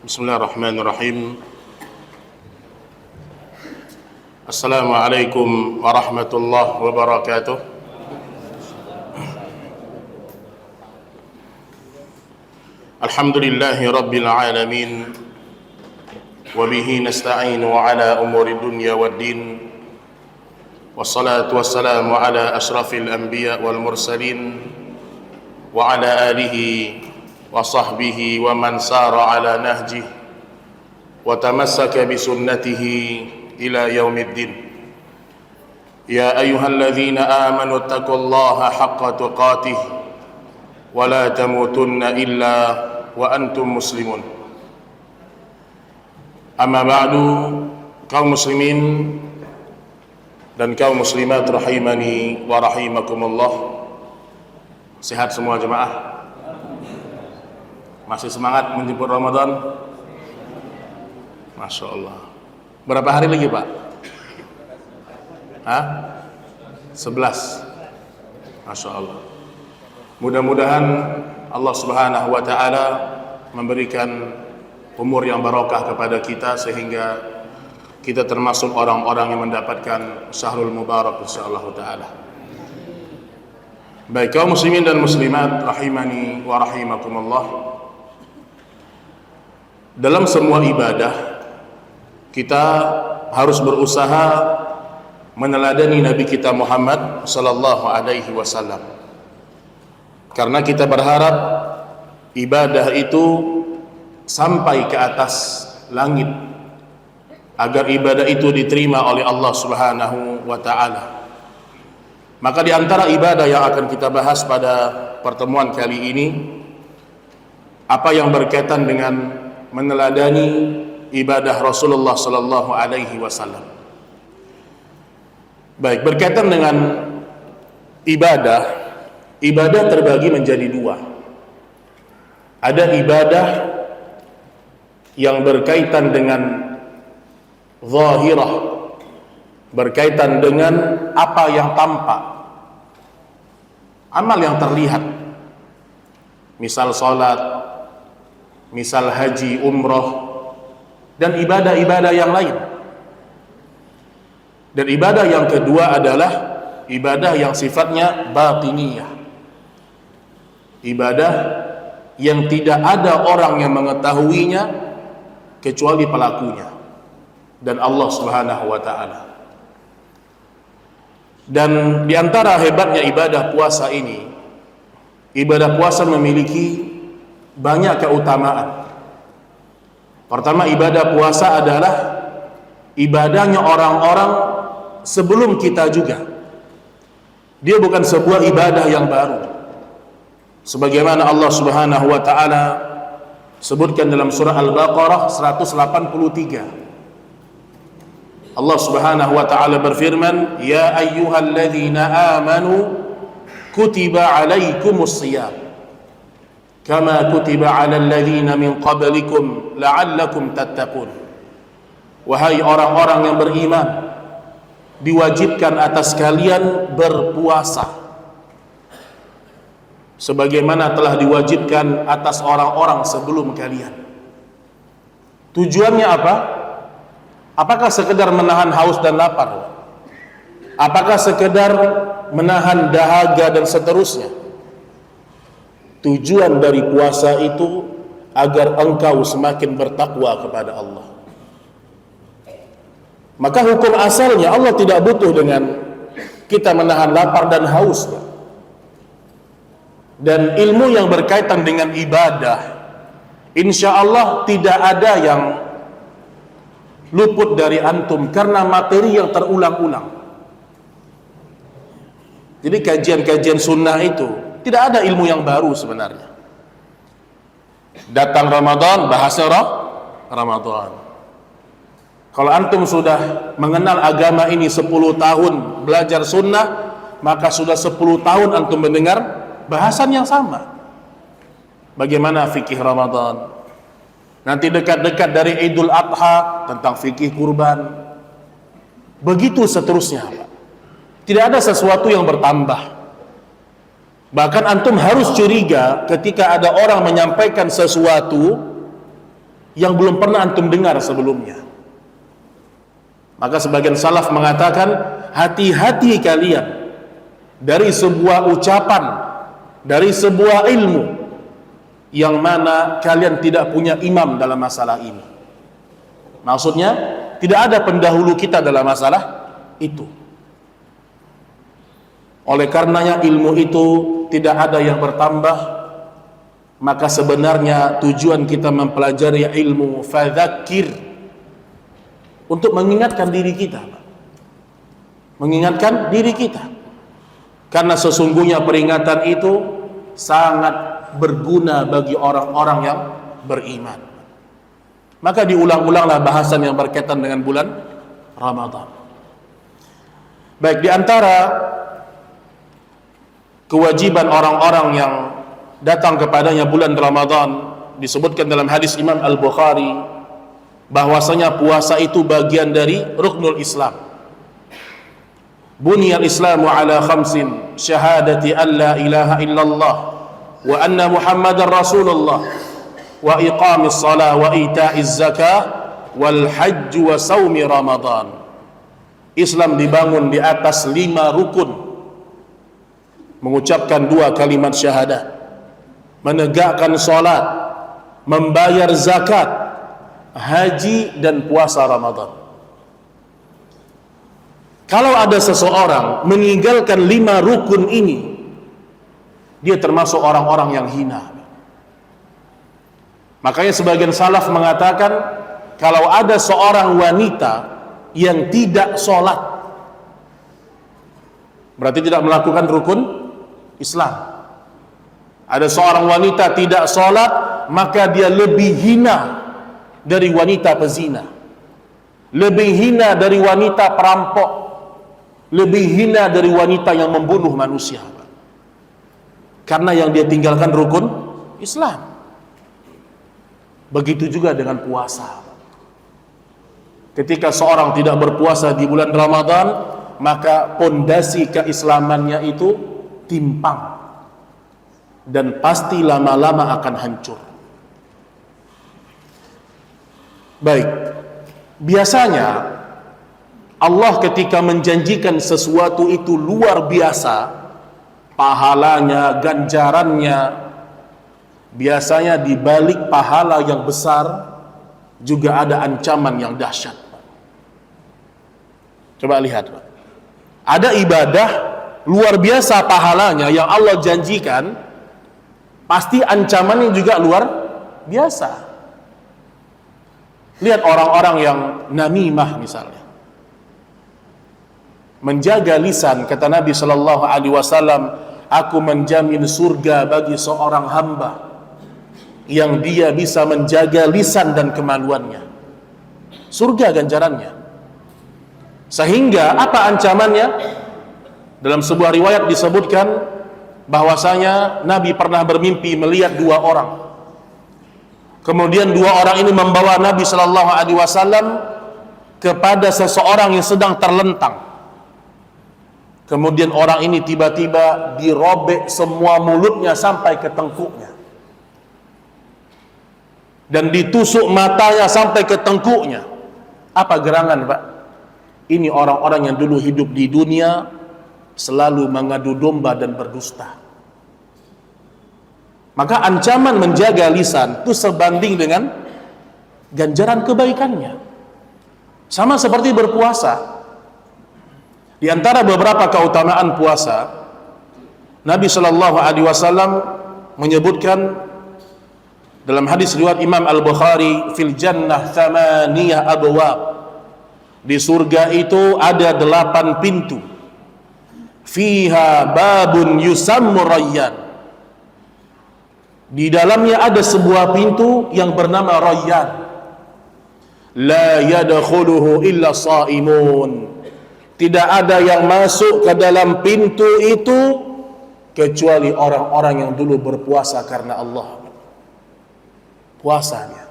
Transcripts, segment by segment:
Bismillahirrahmanirrahim. Assalamualaikum warahmatullahi wabarakatuh. Alhamdulillahi rabbil alamin. Wa bihi nasta'inu ala umuri dunya waddin. Wassalatu wassalamu ala ashrafil anbiya wal mursalin wa ala alihi wa sahbihi wa man sara ala nahjih wa tamassaka bi sunnatihi ila yaumiddin. Ya ayyuhalladzina amanu taqullaha haqqa tuqatih wa la tamutunna illa wa antum muslimun. Amma ba'du, kaum muslimin dan kaum muslimat rahimani wa rahimakumullah. Sehat semua jemaah? Masih semangat menjemput Ramadan? Masya Allah. Berapa hari lagi Pak? 11. Masya Allah. Mudah-mudahan Allah subhanahu wa ta'ala memberikan umur yang barokah kepada kita sehingga kita termasuk orang-orang yang mendapatkan syahrul mubarak insyaallah ta'ala. Baik kaum muslimin dan muslimat rahimani wa rahimakumullah. Dalam semua ibadah kita harus berusaha meneladani Nabi kita Muhammad sallallahu alaihi wasallam. Karena kita berharap ibadah itu sampai ke atas langit agar ibadah itu diterima oleh Allah Subhanahu wa taala. Maka di antara ibadah yang akan kita bahas pada pertemuan kali ini apa yang berkaitan dengan meneladani ibadah Rasulullah sallallahu alaihi wasallam. Baik, berkaitan dengan ibadah terbagi menjadi dua. Ada ibadah yang berkaitan dengan zahirah, berkaitan dengan apa yang tampak, amal yang terlihat, misal salat, misal haji, umroh, dan ibadah-ibadah yang lain. Dan ibadah yang kedua adalah ibadah yang sifatnya batiniyah, ibadah yang tidak ada orang yang mengetahuinya kecuali pelakunya dan Allah Subhanahu wa ta'ala. Dan di antara hebatnya ibadah puasa ini, ibadah puasa memiliki banyak keutamaan. Pertama, ibadah puasa adalah ibadahnya orang-orang sebelum kita juga. Dia bukan sebuah ibadah yang baru. Sebagaimana Allah Subhanahu wa ta'ala sebutkan dalam surah Al-Baqarah 183. Allah Subhanahu wa ta'ala berfirman, "Ya ayyuhalladzina amanu kutiba alaikumus shiyam kama kutiba 'alal ladzina min qablikum la'allakum tattaqun." Wahai orang-orang yang beriman, diwajibkan atas kalian berpuasa sebagaimana telah diwajibkan atas orang-orang sebelum kalian. Tujuannya apa? Apakah sekedar menahan haus dan lapar? Apakah sekedar menahan dahaga dan seterusnya? Tujuan dari puasa itu agar engkau semakin bertakwa kepada Allah. Maka hukum asalnya Allah tidak butuh dengan kita menahan lapar dan haus. Dan ilmu yang berkaitan dengan ibadah, insya Allah tidak ada yang luput dari antum karena materi yang terulang-ulang. Jadi kajian-kajian sunnah itu tidak ada ilmu yang baru sebenarnya. Datang Ramadan, bahasnya Ramadan. Kalau antum sudah mengenal agama ini 10 tahun belajar sunnah, maka sudah 10 tahun antum mendengar bahasan yang sama. Bagaimana fikih Ramadan? Nanti dekat-dekat dari Idul Adha tentang fikih kurban. Begitu seterusnya, Pak. Tidak ada sesuatu yang bertambah. Bahkan antum harus curiga ketika ada orang menyampaikan sesuatu yang belum pernah antum dengar sebelumnya. Maka sebagian salaf mengatakan, hati-hati kalian dari sebuah ucapan, dari sebuah ilmu yang mana kalian tidak punya imam dalam masalah ini. Maksudnya, tidak ada pendahulu kita dalam masalah itu. Oleh karenanya ilmu itu tidak ada yang bertambah. Maka sebenarnya tujuan kita mempelajari ilmu fadzakir, untuk mengingatkan diri kita, mengingatkan diri kita, karena sesungguhnya peringatan itu sangat berguna bagi orang-orang yang beriman. Maka diulang-ulanglah bahasan yang berkaitan dengan bulan Ramadan. Baik, di antara kewajiban orang-orang yang datang kepadanya bulan Ramadan, disebutkan dalam hadis Imam Al-Bukhari bahwasanya puasa itu bagian dari ruknul Islam. Bunyal Islamu ala khamsin, syahadati an la ilaha illallah wa anna Muhammadar Rasulullah wa iqamis salah wa ita'iz zakah wal hajj wa saumi Ramadan. Islam dibangun di atas 5 rukun. Mengucapkan 2 kalimat syahadat, menegakkan salat, membayar zakat, haji, dan puasa Ramadan. Kalau ada seseorang meninggalkan 5 rukun ini, dia termasuk orang-orang yang hina. Makanya sebagian salaf mengatakan, kalau ada seorang wanita yang tidak sholat, berarti tidak melakukan rukun Islam. Ada seorang wanita tidak sholat, maka dia lebih hina dari wanita pezina, lebih hina dari wanita perampok, lebih hina dari wanita yang membunuh manusia, karena yang dia tinggalkan rukun Islam. Begitu juga dengan puasa. Ketika seorang tidak berpuasa di bulan Ramadan, maka pondasi keislamannya itu timpang dan pasti lama-lama akan hancur. Baik, biasanya Allah ketika menjanjikan sesuatu itu luar biasa, pahalanya, ganjarannya, biasanya di balik pahala yang besar juga ada ancaman yang dahsyat. Coba lihat, Pak. Ada ibadah luar biasa pahalanya yang Allah janjikan, pasti ancamannya juga luar biasa. Lihat orang-orang yang namimah misalnya, menjaga lisan. Kata Nabi Shallallahu Alaihi Wasallam, aku menjamin surga bagi seorang hamba yang dia bisa menjaga lisan dan kemaluannya. Surga ganjarannya. Sehingga apa ancamannya? Dalam sebuah riwayat disebutkan bahwasanya Nabi pernah bermimpi melihat 2 orang. Kemudian 2 orang ini membawa Nabi Shallallahu Alaihi Wasallam kepada seseorang yang sedang terlentang. Kemudian orang ini tiba-tiba dirobek semua mulutnya sampai ke tengkuknya, dan ditusuk matanya sampai ke tengkuknya. Apa gerangan, Pak? Ini orang-orang yang dulu hidup di dunia selalu mengadu domba dan berdusta. Maka ancaman menjaga lisan itu sebanding dengan ganjaran kebaikannya. Sama seperti berpuasa. Di antara beberapa keutamaan puasa, Nabi Shallallahu Alaihi Wasallam menyebutkan dalam hadis riwayat Imam Al-Bukhari, fil jannah thamaniyah abwab, di surga itu ada 8 pintu, fiha babun yusammu rayyan, di dalamnya ada sebuah pintu yang bernama Rayyan, la yadkhuluhu illa shaimun, tidak ada yang masuk ke dalam pintu itu kecuali orang-orang yang dulu berpuasa karena Allah, puasanya.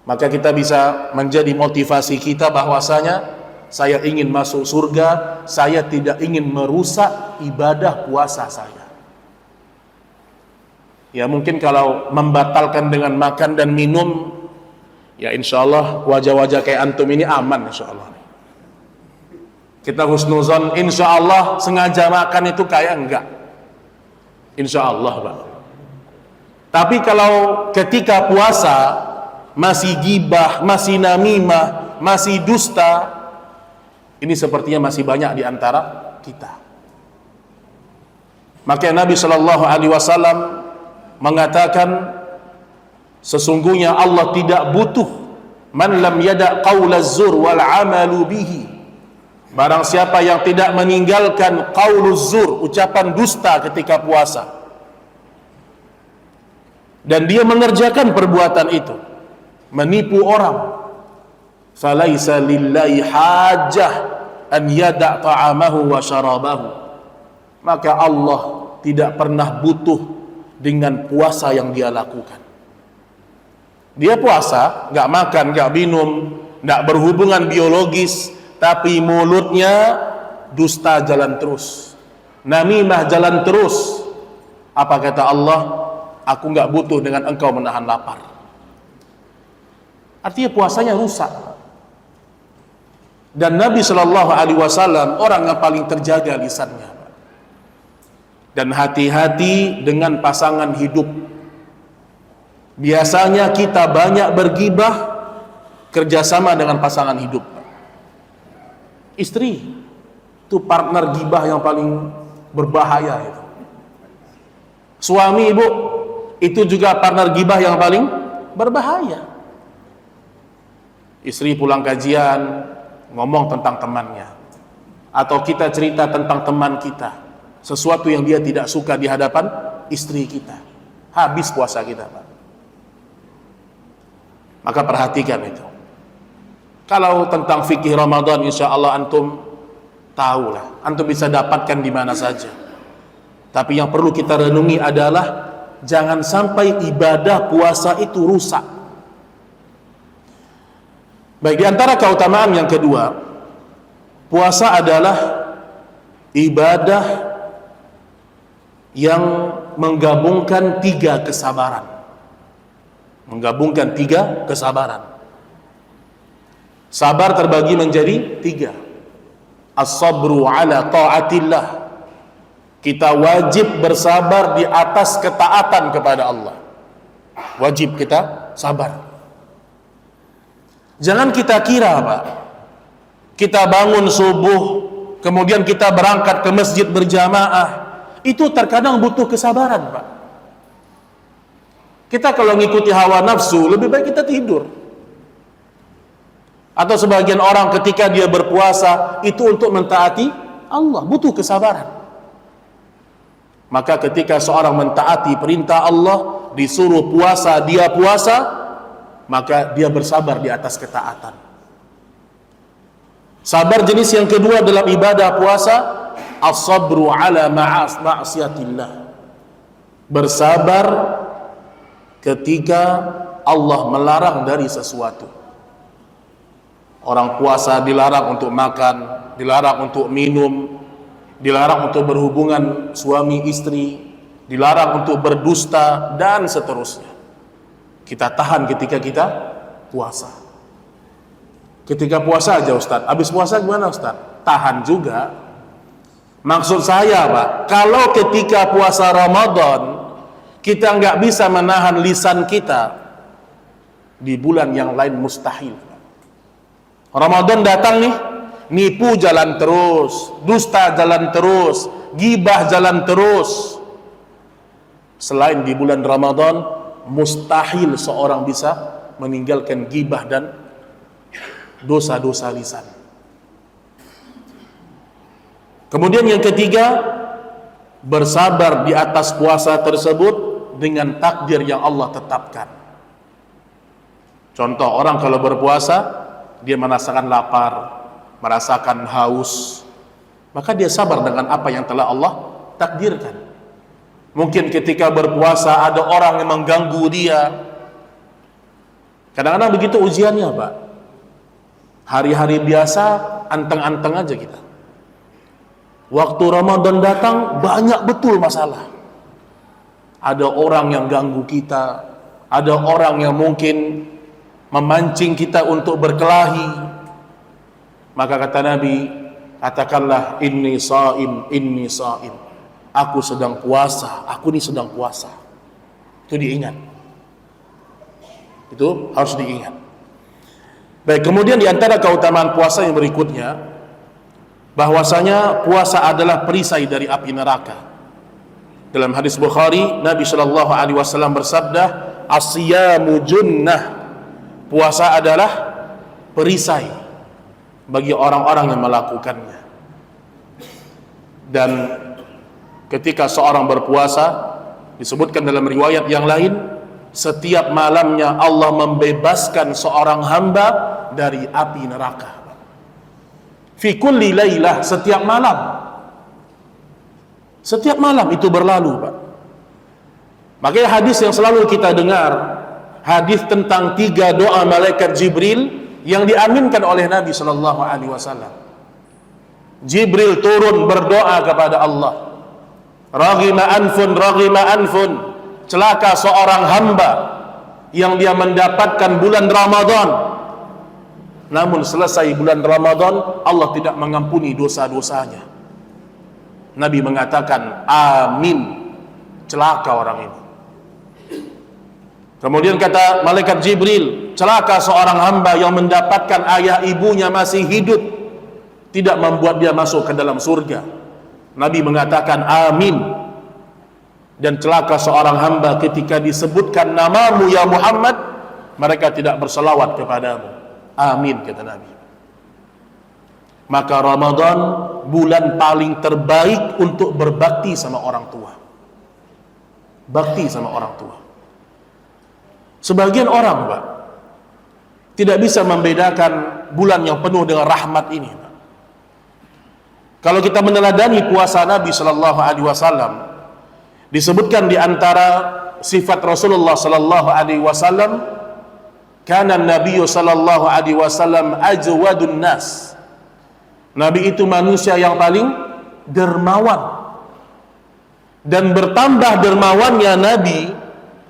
Maka kita bisa menjadi motivasi kita bahwasanya saya ingin masuk surga, saya tidak ingin merusak ibadah puasa saya. Ya mungkin kalau membatalkan dengan makan dan minum, ya insya Allah wajah-wajah kayak antum ini aman insya Allah. Kita husnuzon, insya Allah sengaja makan itu kayak enggak, insya Allah Pak. Tapi kalau ketika puasa masih gibah, masih namimah, masih dusta, ini sepertinya masih banyak di antara kita. Maka Nabi Shallallahu Alaihi Wasallam mengatakan, sesungguhnya Allah tidak butuh man lam yada' qaulaz zur wal amalu bihi. Barang siapa yang tidak meninggalkan qauluz zur, ucapan dusta ketika puasa, dan dia mengerjakan perbuatan itu, menipu orang, falaisa lillahi hajah an yada' ta'amahu wa syarabahu. Maka Allah tidak pernah butuh dengan puasa yang dia lakukan. Dia puasa, nggak makan, nggak minum, nggak berhubungan biologis, tapi mulutnya dusta jalan terus, namimah jalan terus. Apa kata Allah? Aku nggak butuh dengan engkau menahan lapar. Artinya puasanya rusak. Dan Nabi Shallallahu Alaihi Wasallam orang yang paling terjaga lisannya. Dan hati-hati dengan pasangan hidup. Biasanya kita banyak bergibah kerjasama dengan pasangan hidup. Istri itu partner gibah yang paling berbahaya itu. Suami ibu itu juga partner gibah yang paling berbahaya. Istri pulang kajian ngomong tentang temannya, atau kita cerita tentang teman kita sesuatu yang dia tidak suka di hadapan istri kita, habis puasa kita Pak. Maka perhatikan itu. Kalau tentang fikih Ramadan, insya Allah antum tahulah, antum bisa dapatkan di mana saja. Tapi yang perlu kita renungi adalah jangan sampai ibadah puasa itu rusak. Baik, di antara keutamaan yang kedua, puasa adalah ibadah yang menggabungkan tiga kesabaran. Menggabungkan tiga kesabaran. Sabar terbagi menjadi tiga. As-sabru ala ta'atillah. Kita wajib bersabar di atas ketaatan kepada Allah. Wajib kita sabar. Jangan kita kira Pak, kita bangun subuh, kemudian kita berangkat ke masjid berjamaah, itu terkadang butuh kesabaran Pak. Kita kalau ngikuti hawa nafsu, lebih baik kita tidur. Atau sebagian orang ketika dia berpuasa, itu untuk mentaati Allah, butuh kesabaran. Maka ketika seorang mentaati perintah Allah, disuruh puasa, dia puasa, maka dia bersabar di atas ketaatan. Sabar jenis yang kedua dalam ibadah puasa, as-sabru ala ma'asiyatillah. Bersabar ketika Allah melarang dari sesuatu. Orang puasa dilarang untuk makan, dilarang untuk minum, dilarang untuk berhubungan suami istri, dilarang untuk berdusta, dan seterusnya. Kita tahan ketika kita puasa. Ketika puasa aja Ustaz, habis puasa gimana Ustaz? Tahan juga. Maksud saya Pak, kalau ketika puasa Ramadan kita nggak bisa menahan lisan kita, di bulan yang lain mustahil. Ramadan datang nih, nipu jalan terus, dusta jalan terus, gibah jalan terus. Selain di bulan Ramadan, mustahil seorang bisa meninggalkan gibah dan dosa-dosa lisan. Kemudian yang ketiga, bersabar di atas puasa tersebut dengan takdir yang Allah tetapkan. Contoh, orang kalau berpuasa, dia merasakan lapar, merasakan haus, maka dia sabar dengan apa yang telah Allah takdirkan. Mungkin ketika berpuasa ada orang yang mengganggu dia. Kadang-kadang begitu ujiannya Pak. Hari-hari biasa anteng-anteng aja kita. Waktu Ramadan datang banyak betul masalah. ada orang yang ganggu kita, ada orang yang mungkin memancing kita untuk berkelahi, maka kata Nabi, katakanlah inni shaim, aku sedang puasa, aku ini sedang puasa. Itu diingat, itu harus diingat. Baik, kemudian di antara keutamaan puasa yang berikutnya, bahwasanya puasa adalah perisai dari api neraka. Dalam hadis Bukhari, Nabi Shallallahu Alaihi Wasallam bersabda, "As-siyamu junnah." Puasa adalah perisai bagi orang-orang yang melakukannya. Dan ketika seorang berpuasa, disebutkan dalam riwayat yang lain, setiap malamnya Allah membebaskan seorang hamba dari api neraka. Fi kulli lailah, setiap malam. Setiap malam itu berlalu, Pak. Makanya hadis yang selalu kita dengar, hadis tentang 3 doa malaikat Jibril yang diaminkan oleh Nabi Shallallahu Alaihi Wasallam. Jibril turun berdoa kepada Allah. Raghima anfun, celaka seorang hamba yang dia mendapatkan bulan Ramadan, namun selesai bulan Ramadan Allah tidak mengampuni dosa-dosanya. Nabi mengatakan, amin, celaka orang ini. Kemudian kata malaikat Jibril, celaka seorang hamba yang mendapatkan ayah ibunya masih hidup, tidak membuat dia masuk ke dalam surga. Nabi mengatakan amin. Dan celaka seorang hamba ketika disebutkan namamu ya Muhammad, mereka tidak berselawat kepadamu. Amin, kata Nabi. Maka Ramadan bulan paling terbaik untuk berbakti sama orang tua. Bakti sama orang tua. Sebagian orang, Pak, tidak bisa membedakan bulan yang penuh dengan rahmat ini, Pak. Kalau kita meneladani puasa Nabi Shallallahu Alaihi Wasallam, disebutkan di antara sifat Rasulullah Shallallahu Alaihi Wasallam, karena Nabi Sallallahu Alaihi Wasallam ajwadun nas. Nabi itu manusia yang paling dermawan, dan bertambah dermawannya Nabi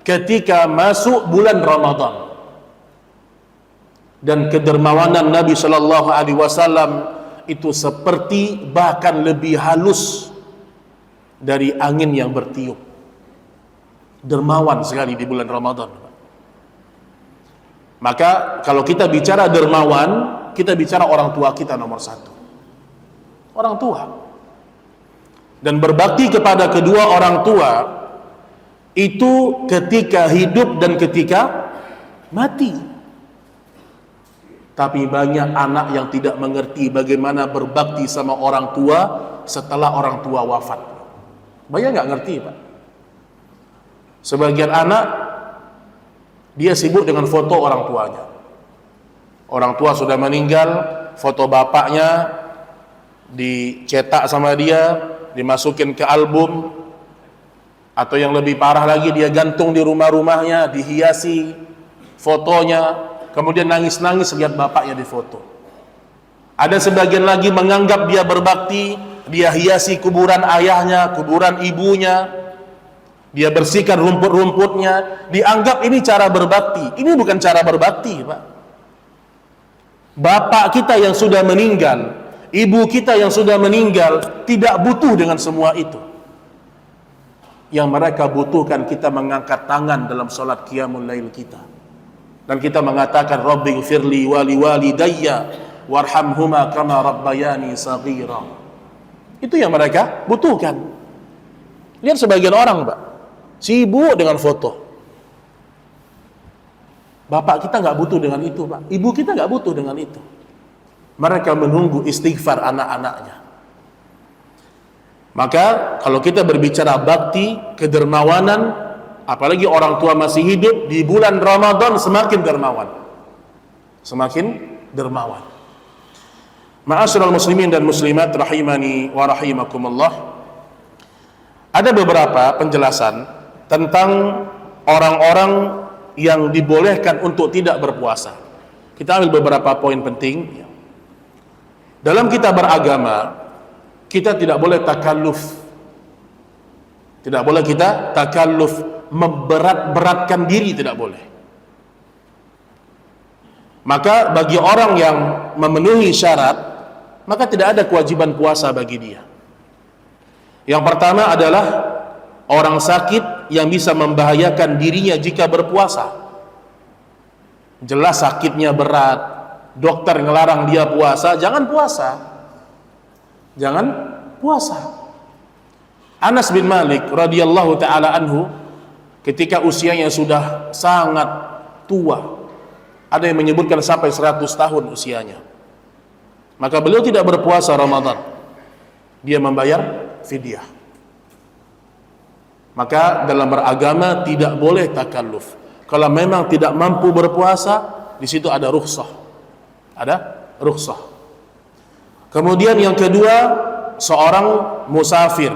ketika masuk bulan Ramadan. Dan kedermawanan Nabi Sallallahu Alaihi Wasallam itu seperti bahkan lebih halus dari angin yang bertiup. Dermawan sekali di bulan Ramadan. Maka kalau kita bicara dermawan, kita bicara orang tua kita nomor 1. Orang tua. Dan berbakti kepada kedua orang tua itu ketika hidup dan ketika mati. Tapi banyak anak yang tidak mengerti bagaimana berbakti sama orang tua setelah orang tua wafat. Banyak nggak ngerti, Pak. Sebagian anak dia sibuk dengan foto orang tuanya. Orang tua sudah meninggal, foto bapaknya dicetak sama dia, dimasukin ke album, atau yang lebih parah lagi dia gantung di rumah-rumahnya, dihiasi fotonya, kemudian nangis-nangis lihat bapaknya difoto. Ada sebagian lagi menganggap dia berbakti, dia hiasi kuburan ayahnya, kuburan ibunya, dia bersihkan rumput-rumputnya, dianggap ini cara berbakti. Ini bukan cara berbakti, Pak. Bapak kita yang sudah meninggal, ibu kita yang sudah meninggal tidak butuh dengan semua itu. Yang mereka butuhkan kita mengangkat tangan dalam sholat qiyamul lail kita, dan kita mengatakan Rabbighfirli wali walidayya warhamhuma kama rabbayani saghira. Itu yang mereka butuhkan. Lihat sebagian orang, Pak, sibuk dengan foto. Bapak kita nggak butuh dengan itu, Pak. Ibu kita nggak butuh dengan itu. Mereka menunggu istighfar anak-anaknya. Maka kalau kita berbicara bakti, kedermawanan, apalagi orang tua masih hidup di bulan Ramadan, semakin dermawan. Semakin dermawan. Ma'asyiral muslimin dan muslimat rahimani wa rahimakumullah. Ada beberapa penjelasan tentang orang-orang yang dibolehkan untuk tidak berpuasa. Kita ambil beberapa poin penting. Dalam kita beragama, kita tidak boleh takalluf. Tidak boleh kita takalluf, memberat-beratkan diri, tidak boleh. Maka bagi orang yang memenuhi syarat, maka tidak ada kewajiban puasa bagi dia. Yang pertama adalah orang sakit yang bisa membahayakan dirinya jika berpuasa. Jelas sakitnya berat, dokter ngelarang dia puasa, jangan puasa. Jangan puasa. Anas bin Malik radhiyallahu taala anhu ketika usianya sudah sangat tua, ada yang menyebutkan sampai 100 tahun usianya, maka beliau tidak berpuasa Ramadan, dia membayar fidyah. Maka dalam beragama tidak boleh takalluf. Kalau memang tidak mampu berpuasa, di situ ada rukhsah. Ada rukhsah. Kemudian yang kedua, seorang musafir.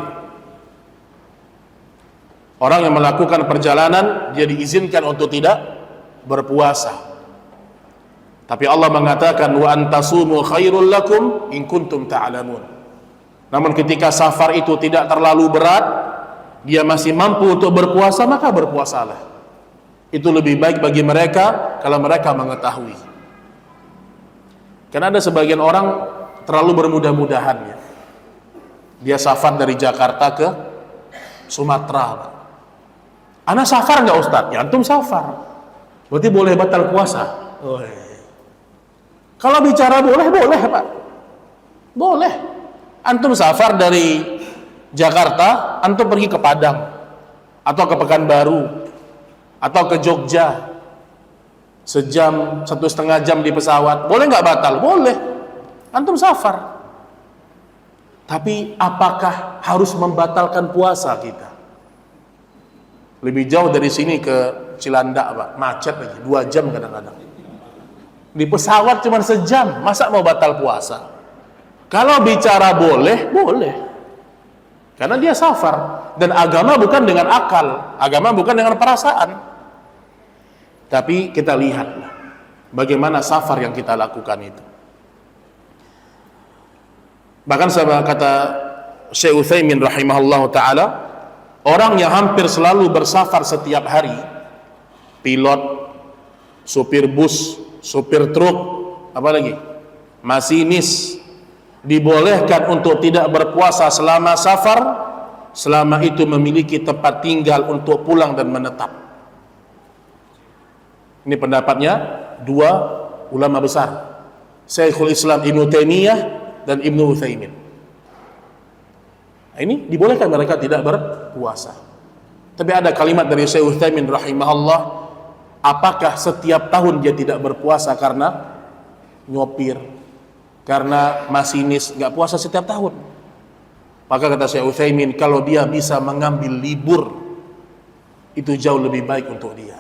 Orang yang melakukan perjalanan, dia diizinkan untuk tidak berpuasa. Tapi Allah mengatakan wa antasumu khairul lakum in kuntum ta'lamun. Namun ketika safar itu tidak terlalu berat, dia masih mampu untuk berpuasa, maka berpuasalah. Itu lebih baik bagi mereka kalau mereka mengetahui. Karena ada sebagian orang terlalu bermudah-mudahan ya. Dia safar dari Jakarta ke Sumatera. Anak safar nggak Ustaz? Ya antum safar. Berarti boleh batal puasa. Kalau bicara boleh, boleh Pak. Boleh. Antum safar dari Jakarta, antum pergi ke Padang atau ke Pekanbaru atau ke Jogja, sejam, 1,5 jam di pesawat, boleh nggak batal? Boleh. Antum safar. Tapi apakah harus membatalkan puasa kita? Lebih jauh dari sini ke Cilandak Pak, macet lagi, 2 jam kadang-kadang. Di pesawat cuma sejam, masa mau batal puasa? Kalau bicara boleh, boleh. Karena dia safar. Dan agama bukan dengan akal, agama bukan dengan perasaan. Tapi kita lihatlah bagaimana safar yang kita lakukan itu. Bahkan sama kata Syekh Utsaimin rahimahullah ta'ala, orang yang hampir selalu bersafar setiap hari, pilot, supir bus, supir truk, apalagi masinis, dibolehkan untuk tidak berpuasa selama safar, selama itu memiliki tempat tinggal untuk pulang dan menetap. Ini pendapatnya dua ulama besar, Syekhul Islam Ibnu Taimiyah dan Ibnu Utsaimin. Ini dibolehkan mereka tidak berpuasa. Tapi ada kalimat dari Syekh Utsaimin rahimahullah, apakah setiap tahun dia tidak berpuasa karena nyopir, karena masinis, nggak puasa setiap tahun? Maka kata Syekh Utsaimin, kalau dia bisa mengambil libur, itu jauh lebih baik untuk dia.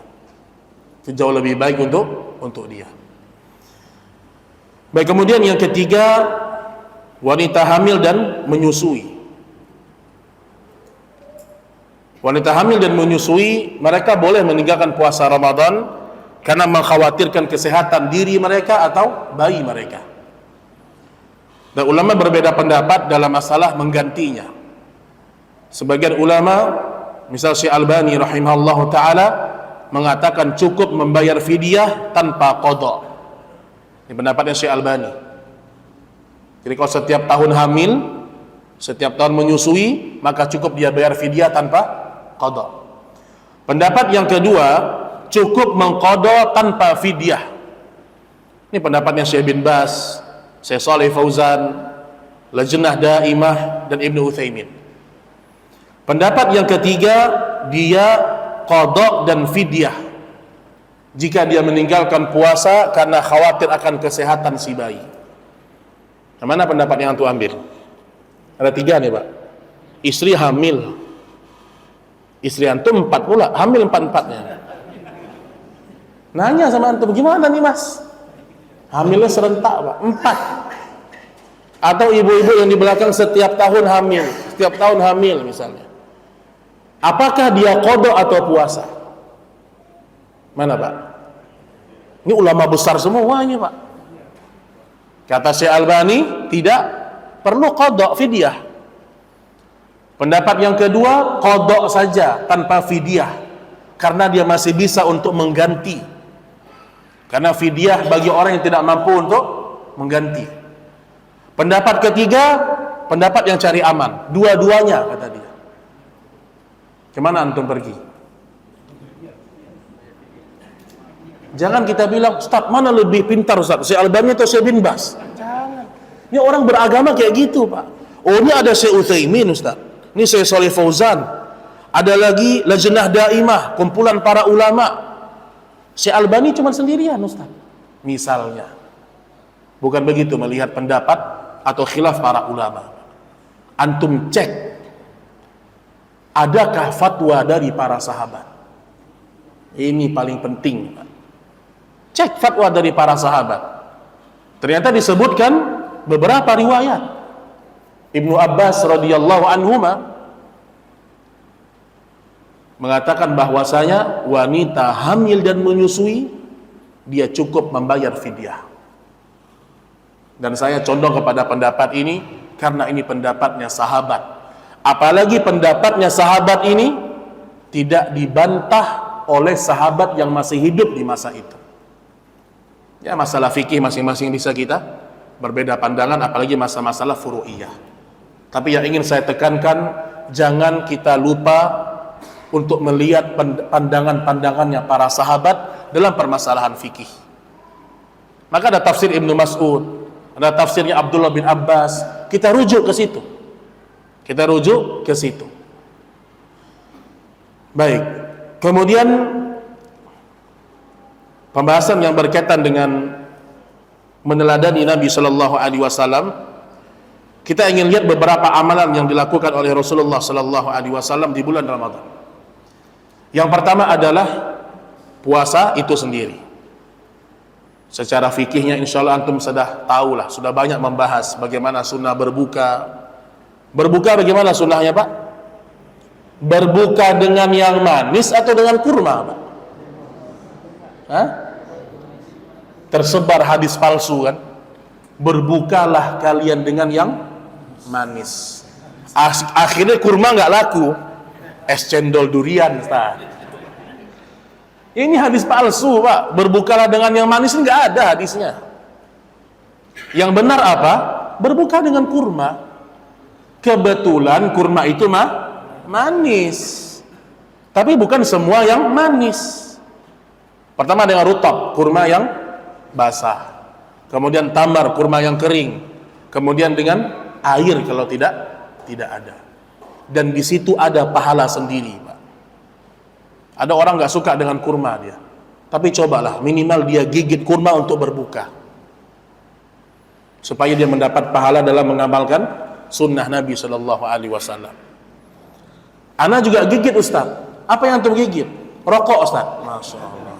Itu jauh lebih baik untuk dia. Baik, kemudian yang ketiga, wanita hamil dan menyusui. Wanita hamil dan menyusui, mereka boleh meninggalkan puasa Ramadan karena mengkhawatirkan kesehatan diri mereka atau bayi mereka. Dan ulama berbeda pendapat dalam masalah menggantinya. Sebagian ulama, misal Syekh Albani rahimahullah ta'ala, mengatakan cukup membayar fidyah tanpa qada. Ini pendapatnya Syekh Albani. Jadi kalau setiap tahun hamil, setiap tahun menyusui, maka cukup dia bayar fidyah tanpa qada. Pendapat yang kedua, cukup mengqada tanpa fidyah. Ini pendapatnya Syekh bin Baz, Syekh Shalih Fauzan, Lajnah Daimah dan Ibnu Utsaimin. Pendapat yang ketiga, dia qada dan fidyah jika dia meninggalkan puasa karena khawatir akan kesehatan si bayi. Yang mana pendapat yang antum ambil? Ada 3 nih Pak. Istri hamil, istri antum 4 pula, hamil 4-4-nya. Nanya sama antum, gimana nih Mas? Hamilnya serentak Pak, 4. Atau ibu-ibu yang di belakang setiap tahun hamil, setiap tahun hamil misalnya. Apakah dia qada atau puasa? Mana Pak? Ini ulama besar semuanya Pak. Kata Syekh Albani, tidak perlu qada fidyah. Pendapat yang kedua, qadha saja tanpa fidyah, karena dia masih bisa untuk mengganti. Karena fidyah bagi orang yang tidak mampu untuk mengganti. Pendapat ketiga, pendapat yang cari aman. Dua-duanya, kata dia. Kemana antum pergi? Jangan kita bilang, Ustaz, mana lebih pintar Ustaz? Syekh Albani atau Syekh bin Bas? Jangan. Ini orang beragama kayak gitu, Pak. Oh, ini ada Syekh Utsaimin, Ustaz. Ini Syekh Shalih Fauzan. Ada lagi Lajnah Daimah, kumpulan para ulama. Syekh Albani cuma sendirian, Ustaz. Misalnya. Bukan begitu melihat pendapat atau khilaf para ulama. Antum cek, adakah fatwa dari para sahabat? Ini paling penting, Pak. Cek fatwa dari para sahabat. Ternyata disebutkan beberapa riwayat. Ibnu Abbas radhiyallahu anhuma mengatakan bahwasanya wanita hamil dan menyusui dia cukup membayar fidyah. Dan saya condong kepada pendapat ini karena ini pendapatnya sahabat. Apalagi pendapatnya sahabat ini tidak dibantah oleh sahabat yang masih hidup di masa itu. Ya, masalah fikih masing-masing bisa kita berbeda pandangan, apalagi masalah furu'iyah. Tapi yang ingin saya tekankan, jangan kita lupa untuk melihat pandangan-pandangannya para sahabat dalam permasalahan fikih. Maka ada tafsir Ibnu Mas'ud, ada tafsirnya Abdullah bin Abbas, kita rujuk ke situ. Kita rujuk ke situ. Baik. Kemudian pembahasan yang berkaitan dengan meneladani Nabi Shallallahu Alaihi Wasallam, kita ingin lihat beberapa amalan yang dilakukan oleh Rasulullah Shallallahu Alaihi Wasallam di bulan Ramadan. Yang pertama adalah puasa itu sendiri. Secara fikihnya insya Allah antum sudah tahu lah, sudah banyak membahas bagaimana sunnah berbuka. Berbuka bagaimana sunnahnya, Pak? Berbuka dengan yang manis atau dengan kurma, Pak? Hah? Tersebar hadis palsu kan? Berbukalah kalian dengan yang manis. Akhirnya kurma nggak laku, es cendol durian, Ustaz. Ini hadis palsu, Pak. Berbukalah dengan yang manis, nggak ada hadisnya. Yang benar apa? Berbuka dengan kurma. Kebetulan kurma itu manis, tapi bukan semua yang manis. Pertama dengan rutab, kurma yang basah. Kemudian tamar, kurma yang kering. Kemudian dengan air kalau tidak ada. Dan di situ ada pahala sendiri, Pak. Ada orang nggak suka dengan kurma dia, tapi cobalah minimal dia gigit kurma untuk berbuka, supaya dia mendapat pahala dalam mengamalkan sunnah Nabi Shallallahu Alaihi Wasallam. Ana juga gigit, Ustaz. Apa yang antum gigit? Rokok, Ustaz. Masya Allah.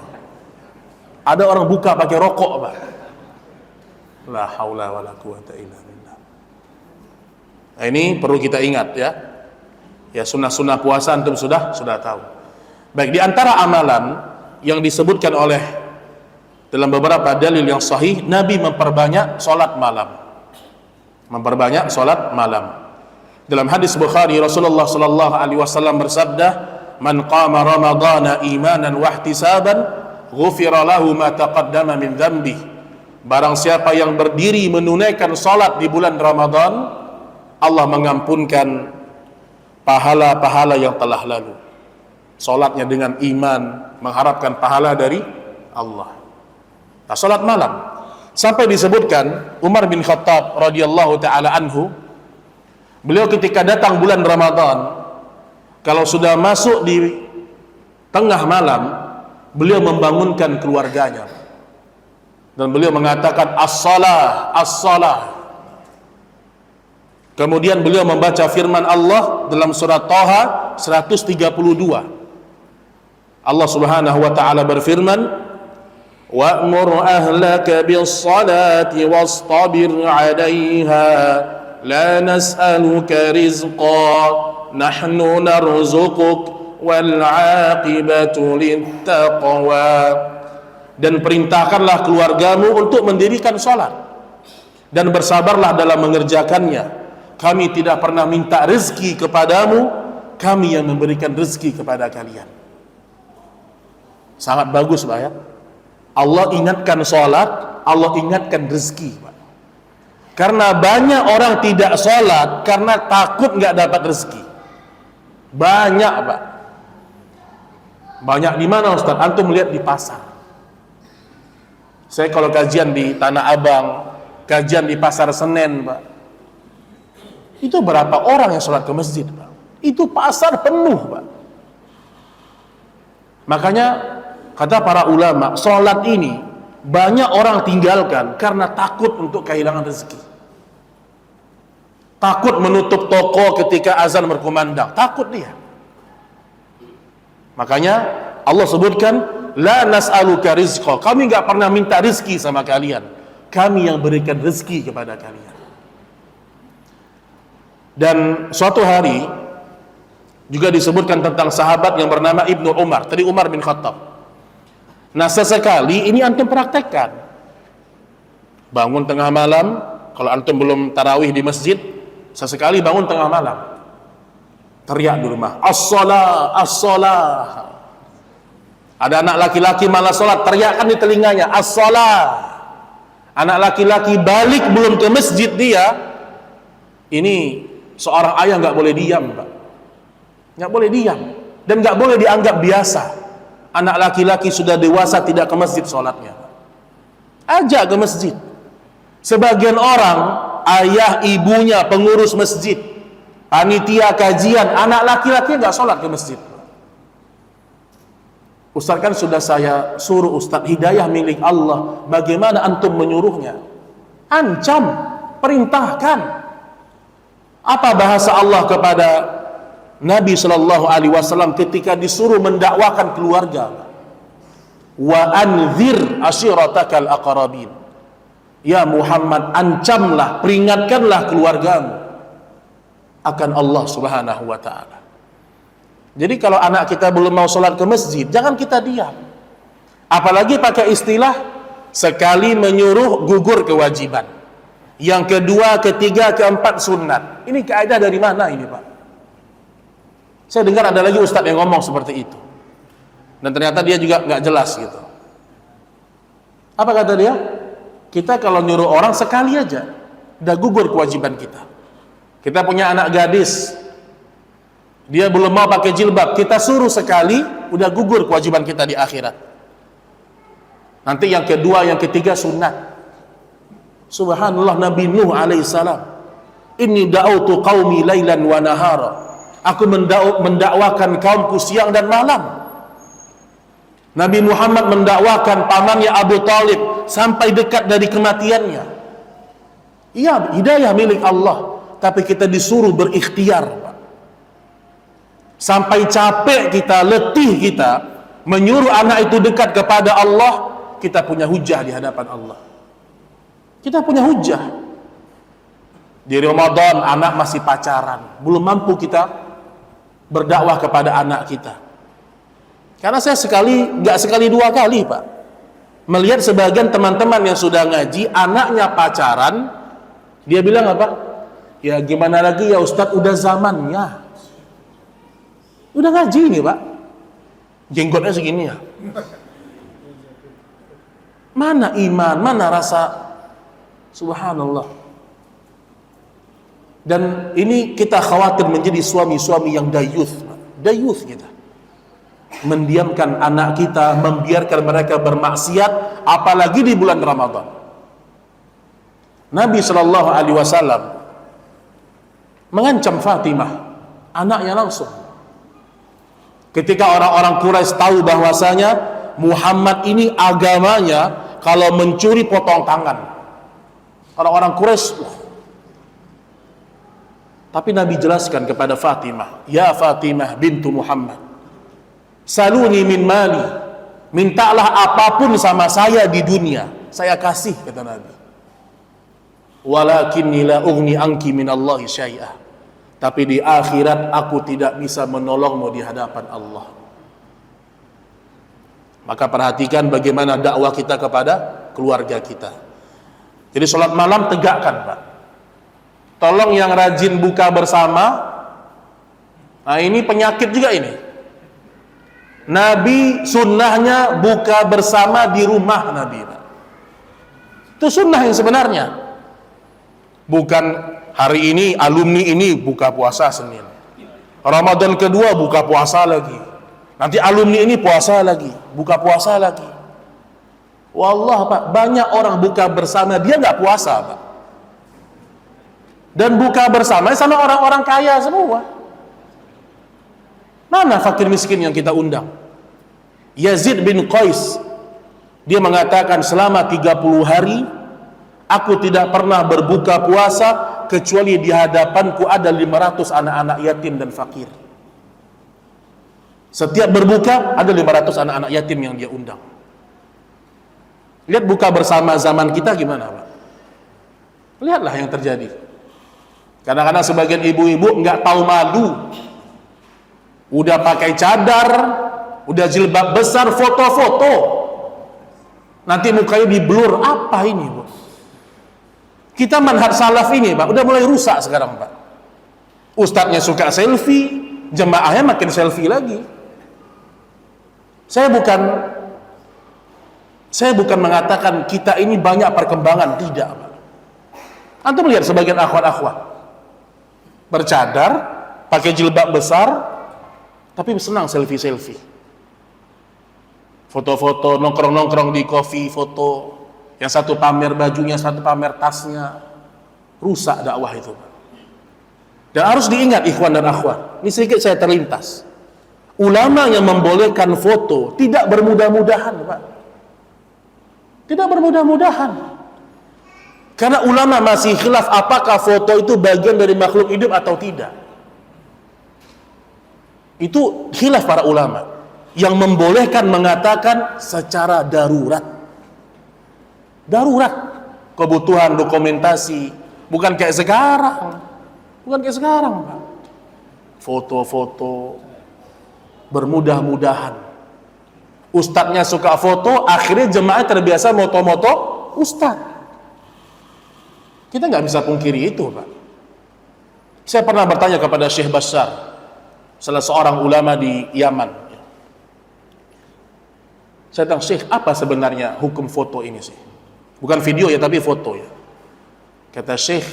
Ada orang buka pakai rokok, Pak. La haula wala quwata illa billah. Nah, ini perlu kita ingat ya. Ya, sunnah-sunnah puasa antum sudah tahu. Baik, di antara amalan yang disebutkan oleh dalam beberapa dalil yang sahih, Nabi memperbanyak salat malam. Memperbanyak salat malam. Dalam hadis Bukhari, Rasulullah sallallahu alaihi wasallam bersabda, "Man qama ramadhana imanan wa ihtisaban, ghufira lahu ma taqaddama min dhanbi." Barang siapa yang berdiri menunaikan salat di bulan Ramadan, Allah mengampunkan pahala-pahala yang telah lalu. Salatnya dengan iman, mengharapkan pahala dari Allah. Nah, salat malam sampai disebutkan Umar bin Khattab radhiyallahu taala anhu, beliau ketika datang bulan Ramadan, kalau sudah masuk di tengah malam, beliau membangunkan keluarganya dan beliau mengatakan as-salah, as-salah. Kemudian beliau membaca firman Allah dalam surat Thaha 132. Allah Subhanahu wa taala berfirman, wa'mur ahlaka bis-salati wastabir 'alaiha la nas'aluka rizqa nahnu narzuquk wal 'aqibatu lit-taqwa. Dan perintahkanlah keluargamu untuk mendirikan salat dan bersabarlah dalam mengerjakannya. kami tidak pernah minta rezeki kepadamu, kami yang memberikan rezeki kepada kalian. Sangat bagus Pak ya. Allah ingatkan sholat, Allah ingatkan rezeki Pak. Karena banyak orang tidak sholat karena takut nggak dapat rezeki. Banyak Pak. Banyak di mana Ustaz? Antum melihat di pasar. Saya kalau kajian di Tanah Abang, kajian di Pasar Senen Pak, itu berapa orang yang sholat ke masjid Pak? Itu pasar penuh Pak. Makanya kata para ulama, sholat ini banyak orang tinggalkan karena takut untuk kehilangan rezeki. Takut menutup toko ketika azan berkumandang, takut dia. Makanya Allah sebutkan, la nas'aluka rizqa, kami nggak pernah minta rezeki sama kalian, kami yang berikan rezeki kepada kalian. Dan suatu hari juga disebutkan tentang sahabat yang bernama Ibnu Umar, tadi Umar bin Khattab. Nah sesekali ini antum praktekkan, bangun tengah malam, kalau antum belum tarawih di masjid, sesekali bangun tengah malam, teriak di rumah, as-shalah, as-shalah. Ada anak laki-laki malas sholat, teriakkan di telinganya, as-shalah. Anak laki-laki balik belum ke masjid dia, ini seorang ayah nggak boleh diam Pak, nggak boleh diam, dan nggak boleh dianggap biasa. Anak laki-laki sudah dewasa tidak ke masjid sholatnya, ajak ke masjid. Sebagian orang, ayah ibunya pengurus masjid, panitia kajian, anak laki-laki nggak sholat ke masjid. Ustaz kan sudah saya suruh Ustaz, hidayah milik Allah, bagaimana antum menyuruhnya? Ancam, perintahkan. Apa bahasa Allah kepada Nabi Shallallahu Alaihi Wasallam ketika disuruh mendakwakan keluarga? Wa anzir ashiratakal aqrabin. Ya Muhammad, ancamlah, peringatkanlah keluargamu akan Allah Subhanahu wa Ta'ala. Jadi kalau anak kita belum mau sholat ke masjid, jangan kita diam. Apalagi pakai istilah sekali menyuruh gugur kewajiban, yang kedua, ketiga, keempat sunat. Ini kaidah dari mana ini Pak? Saya dengar ada lagi ustadz yang ngomong seperti itu, dan ternyata dia juga nggak jelas gitu. Apa kata dia? Kita kalau nyuruh orang sekali aja, udah gugur kewajiban kita. Kita punya anak gadis, dia belum mau pakai jilbab, kita suruh sekali, udah gugur kewajiban kita di akhirat. Nanti yang kedua, yang ketiga sunat. Subhanallah, Nabi Nuh alaihissalam, inni da'utu qaumi lailan wa nahara, aku mendakwakan kaumku siang dan malam. Nabi Muhammad mendakwakan pamannya Abu Talib sampai dekat dari kematiannya. Iya, hidayah milik Allah, tapi kita disuruh berikhtiar Pak. Sampai capek kita, letih kita menyuruh anak itu dekat kepada Allah, kita punya hujah di hadapan Allah. Kita punya hujah. Di Ramadan anak masih pacaran, belum mampu kita berdakwah kepada anak kita. Karena saya nggak sekali dua kali Pak, melihat sebagian teman-teman yang sudah ngaji, anaknya pacaran, dia bilang apa? Ya gimana lagi ya Ustadz, udah zamannya. Udah ngaji nih Pak, jenggotnya segini ya. Mana iman, mana rasa, subhanallah. Dan ini kita khawatir menjadi suami-suami yang dayuth kita. Mendiamkan anak kita, membiarkan mereka bermaksiat, apalagi di bulan Ramadan. Nabi Shallallahu Alaihi Wasallam mengancam Fatimah, anaknya langsung. Ketika orang-orang Quraisy tahu bahwasanya Muhammad ini agamanya kalau mencuri potong tangan, orang-orang Quraisy. Tapi Nabi jelaskan kepada Fatimah, ya Fatimah bintu Muhammad, saluni min mali, mintalah apapun sama saya di dunia, saya kasih, kata Nabi. Walakinni la ughni anki minallahi syai'ah, tapi di akhirat aku tidak bisa menolongmu di hadapan Allah. Maka perhatikan bagaimana dakwah kita kepada keluarga kita. Jadi sholat malam tegakkan Pak. Tolong yang rajin buka bersama. Nah ini penyakit juga ini. Nabi sunnahnya buka bersama di rumah Nabi. Itu sunnah yang sebenarnya. Bukan hari ini alumni ini buka puasa Senin. Ramadan kedua buka puasa lagi. Nanti alumni ini puasa lagi, buka puasa lagi. Wallah Pak, banyak orang buka bersama dia nggak puasa Pak. Dan buka bersama sama orang-orang kaya semua. Mana fakir miskin yang kita undang? Yazid bin Qais, dia mengatakan selama 30 hari aku tidak pernah berbuka puasa kecuali di hadapanku ada 500 anak-anak yatim dan fakir. Setiap berbuka ada 500 anak-anak yatim yang dia undang. Lihat buka bersama zaman kita gimana Pak? Lihatlah yang terjadi. Kadang-kadang sebagian ibu-ibu nggak tahu malu, udah pakai cadar, udah jilbab besar, foto-foto, nanti mukanya di blur. Apa ini Bu? Kita manhaj salaf ini Pak udah mulai rusak sekarang Pak. Ustadznya suka selfie, jemaahnya makin selfie lagi. Saya bukan mengatakan kita ini banyak perkembangan, tidak Pak. Antum lihat sebagian akhwat-akhwat bercadar, pakai jilbab besar, tapi senang selfie-selfie, foto-foto, nongkrong-nongkrong di coffee, foto, yang satu pamer bajunya, satu pamer tasnya. Rusak dakwah itu Pak. Dan harus diingat ikhwan dan akhwat, ini sedikit saya terlintas, ulama yang membolehkan foto tidak bermudah-mudahan Pak, tidak bermudah-mudahan. Karena ulama masih khilaf apakah foto itu bagian dari makhluk hidup atau tidak. Itu khilaf para ulama. Yang membolehkan mengatakan secara darurat. Darurat. Kebutuhan dokumentasi. Bukan kayak sekarang. Bukan kayak sekarang Pak. Foto-foto bermudah-mudahan. Ustadznya suka foto, akhirnya jemaah terbiasa moto-moto ustadz. Kita nggak bisa pungkiri itu Pak. Saya pernah bertanya kepada Syekh Bashar, salah seorang ulama di Yaman. Saya tanya, Syekh, apa sebenarnya hukum foto ini sih? Bukan video ya, tapi foto ya. Kata Syekh,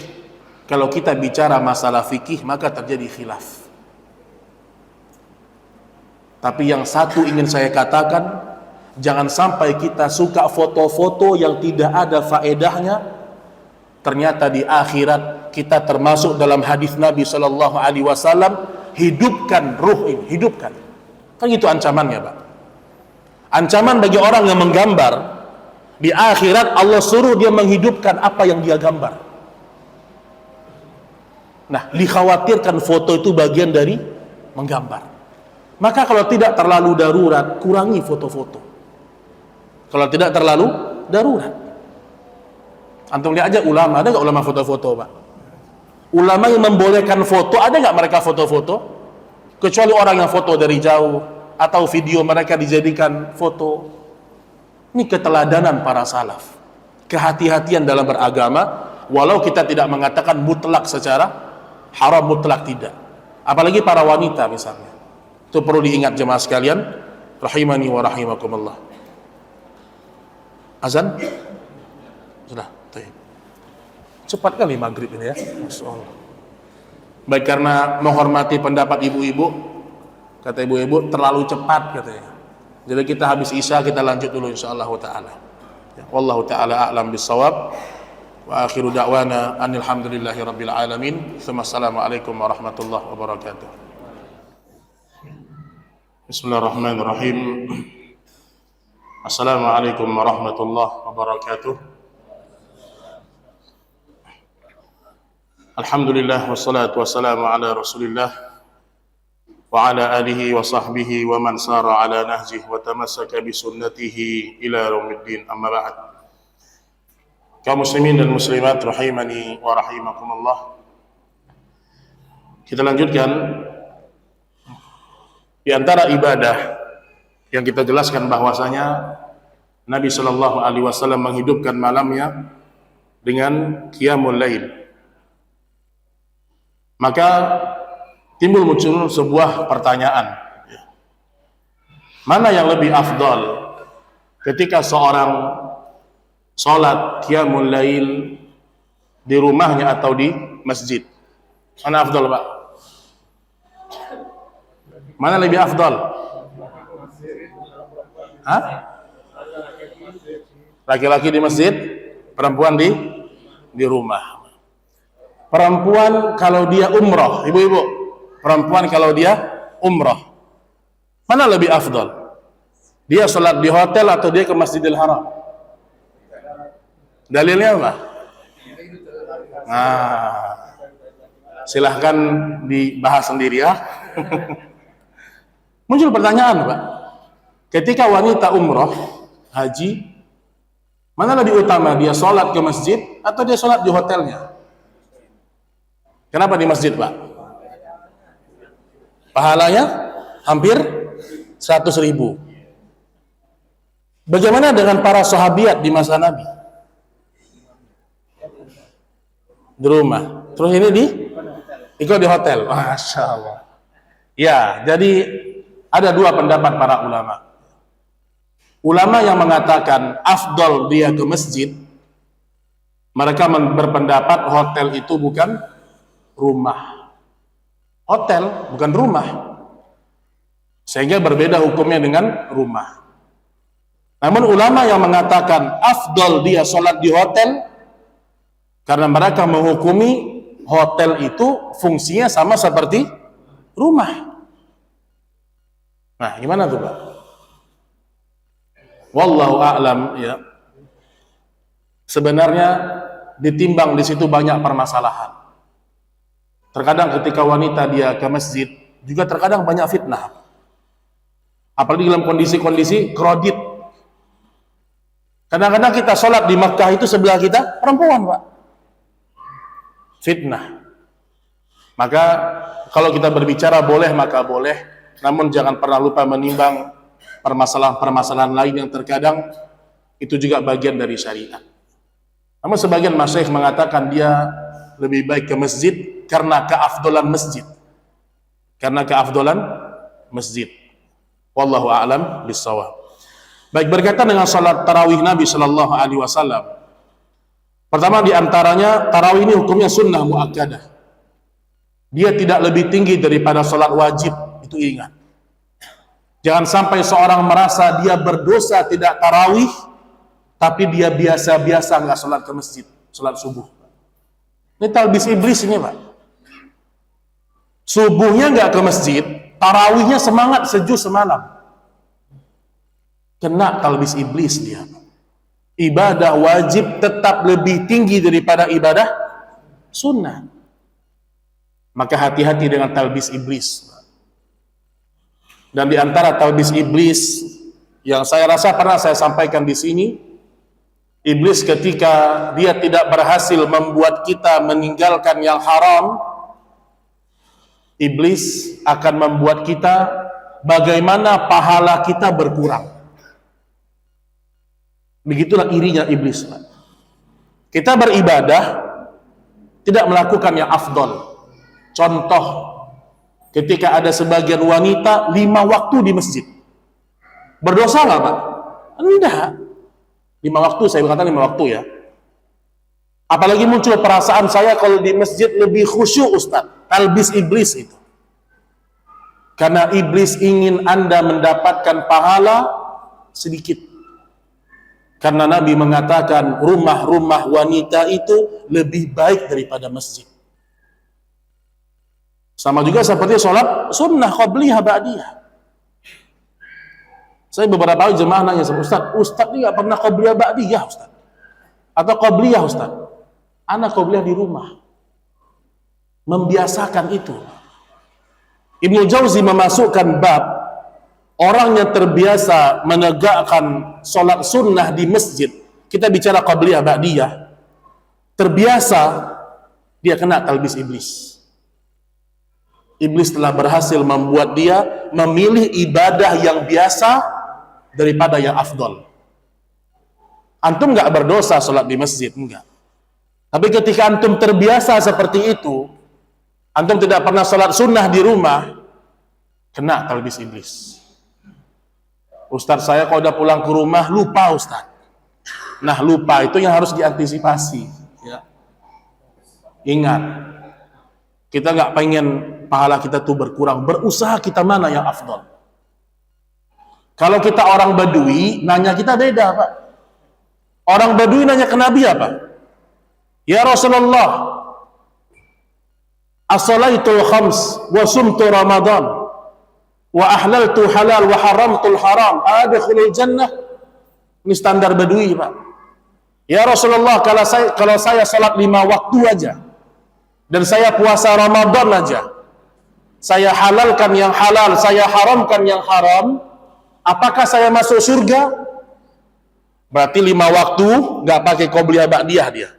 kalau kita bicara masalah fikih maka terjadi khilaf. Tapi yang satu ingin saya katakan, jangan sampai kita suka foto-foto yang tidak ada faedahnya. Ternyata di akhirat kita termasuk dalam hadis Nabi Shallallahu Alaihi Wasallam, hidupkan ruh ini, hidupkan. Kan itu ancamannya Pak. Ancaman bagi orang yang menggambar, di akhirat Allah suruh dia menghidupkan apa yang dia gambar. Nah, dikhawatirkan foto itu bagian dari menggambar. Maka kalau tidak terlalu darurat, kurangi foto-foto. Kalau tidak terlalu darurat. Antum lihat aja ulama, ada nggak ulama foto-foto Pak? Ulama yang membolehkan foto, ada nggak mereka foto-foto? Kecuali orang yang foto dari jauh, atau video mereka dijadikan foto. Ini keteladanan para salaf. Kehati-hatian dalam beragama, walau kita tidak mengatakan mutlak secara haram, mutlak tidak. Apalagi para wanita misalnya. Itu perlu diingat jemaah sekalian, rahimani wa rahimakumullah. Azan? Sudah. Cepat kali maghrib ini ya, Masya Allah. Baik, karena menghormati pendapat ibu-ibu, kata ibu-ibu terlalu cepat katanya. Jadi kita habis isya kita lanjut dulu insyaallah taala. Ya, wallahu taala a'lam bissawab. Wa akhiru da'wana anil hamdulillahi rabbil alamin. Assalamualaikum warahmatullahi wabarakatuh. Bismillahirrahmanirrahim. Assalamualaikum warahmatullahi wabarakatuh. Alhamdulillah wassalatu wassalamu ala Rasulillah wa ala alihi wa sahbihi wa man sara ala nahjihi wa tamassaka bi sunnatihi ila yaumiddin, amma ba'd. Kaum muslimin dan muslimat rahimani wa rahimakumullah. Kita lanjutkan di antara ibadah yang kita jelaskan bahwasanya Nabi sallallahu alaihi wasallam menghidupkan malamnya dengan qiyamul lail. Maka muncul sebuah pertanyaan. Mana yang lebih afdal ketika seorang sholat qiyamul lail di rumahnya atau di masjid? Mana afdal, Pak? Mana lebih afdal? Hah? Laki-laki di masjid, perempuan di rumah. Perempuan kalau dia umroh, ibu-ibu, perempuan kalau dia umroh, mana lebih afdal? Dia sholat di hotel atau dia ke Masjidil Haram? Dalilnya apa? Nah, silahkan dibahas sendiri ya. Muncul pertanyaan, Pak. Ketika wanita umroh, haji, mana lebih utama, dia sholat ke masjid atau dia sholat di hotelnya? Kenapa di masjid, Pak? Pahalanya hampir 100.000. Bagaimana dengan para sahabiat di masa Nabi? Di rumah. Terus ini ikut di hotel. Masya Allah. Ya, jadi ada dua pendapat para ulama. Ulama yang mengatakan afdal dia ke masjid, mereka berpendapat hotel itu bukan rumah. Hotel bukan rumah. Sehingga berbeda hukumnya dengan rumah. Namun ulama yang mengatakan afdal dia sholat di hotel, karena mereka menghukumi hotel itu fungsinya sama seperti rumah. Nah, gimana tuh, Pak? Wallahu a'lam, ya. Sebenarnya ditimbang di situ banyak permasalahan. Terkadang ketika wanita dia ke masjid, juga terkadang banyak fitnah. Apalagi dalam kondisi-kondisi kredit. Kadang-kadang kita sholat di Makkah itu sebelah kita perempuan, Pak. Fitnah. Maka kalau kita berbicara boleh maka boleh, namun jangan pernah lupa menimbang permasalahan-permasalahan lain yang terkadang itu juga bagian dari syariat. Namun sebagian masyayikh mengatakan dia lebih baik ke masjid karena keafdolan masjid. Karena keafdolan masjid. Wallahu a'lam bissawab. Baik, berkaitan dengan salat tarawih Nabi Shallallahu Alaihi Wasallam. Pertama di antaranya, tarawih ini hukumnya sunnah muakkadah. Dia tidak lebih tinggi daripada salat wajib, itu ingat. Jangan sampai seorang merasa dia berdosa tidak tarawih, tapi dia biasa-biasa nggak salat ke masjid, salat subuh. Ini talbis iblis ini, Pak. Subuhnya nggak ke masjid, tarawihnya semangat sejuk semalam. Kena talbis iblis dia. Ibadah wajib tetap lebih tinggi daripada ibadah sunnah. Maka hati-hati dengan talbis iblis. Dan di antara talbis iblis yang saya rasa pernah saya sampaikan di sini, iblis ketika dia tidak berhasil membuat kita meninggalkan yang haram, iblis akan membuat kita bagaimana pahala kita berkurang. Begitulah irinya iblis. Kita beribadah tidak melakukan yang afdol. Contoh, ketika ada sebagian wanita 5 waktu di masjid, berdosa nggak, Pak? Enggak. 5 waktu, saya berkata 5 waktu ya. Apalagi muncul perasaan saya kalau di masjid lebih khusyuk, Ustaz. Talbis iblis itu. Karena iblis ingin Anda mendapatkan pahala sedikit. Karena Nabi mengatakan rumah-rumah wanita itu lebih baik daripada masjid. Sama juga seperti sholat sunnah qabliyah ba'diyah. Saya beberapa kali jemaah nanya sama Ustaz ini gak pernah qabliyah ba'diyah Ustaz? Atau qabliyah Ustaz? Anak qabliyah di rumah. Membiasakan itu. Ibnu Jauzi memasukkan bab orang yang terbiasa menegakkan sholat sunnah di masjid, kita bicara qabliyah ba'diyah, terbiasa, dia kena talbis iblis. Iblis telah berhasil membuat dia memilih ibadah yang biasa daripada yang afdol. Antum nggak berdosa sholat di masjid, enggak. Tapi ketika antum terbiasa seperti itu, Antum tidak pernah sholat sunnah di rumah, kena talbis iblis. Ustadz, saya kalau udah pulang ke rumah lupa Ustadz. Nah, lupa itu yang harus diantisipasi, ya. Ingat, kita nggak pengen pahala kita tuh berkurang, berusaha kita mana yang afdol. Kalau kita orang Badui, nanya kita beda, Pak. Orang Badui nanya ke Nabi apa? Ya Rasulullah, as-salaitul khams wa sumtu Ramadan wa ahlaltu halal wa haramtul haram adkhulul jannah. Ini standar Badui, Pak. Ya Rasulullah, kalau saya salat 5 waktu aja dan saya puasa Ramadan aja, saya halalkan yang halal, saya haramkan yang haram, apakah saya masuk surga? Berarti 5 waktu nggak pakai qobliyah ba'diyah dia.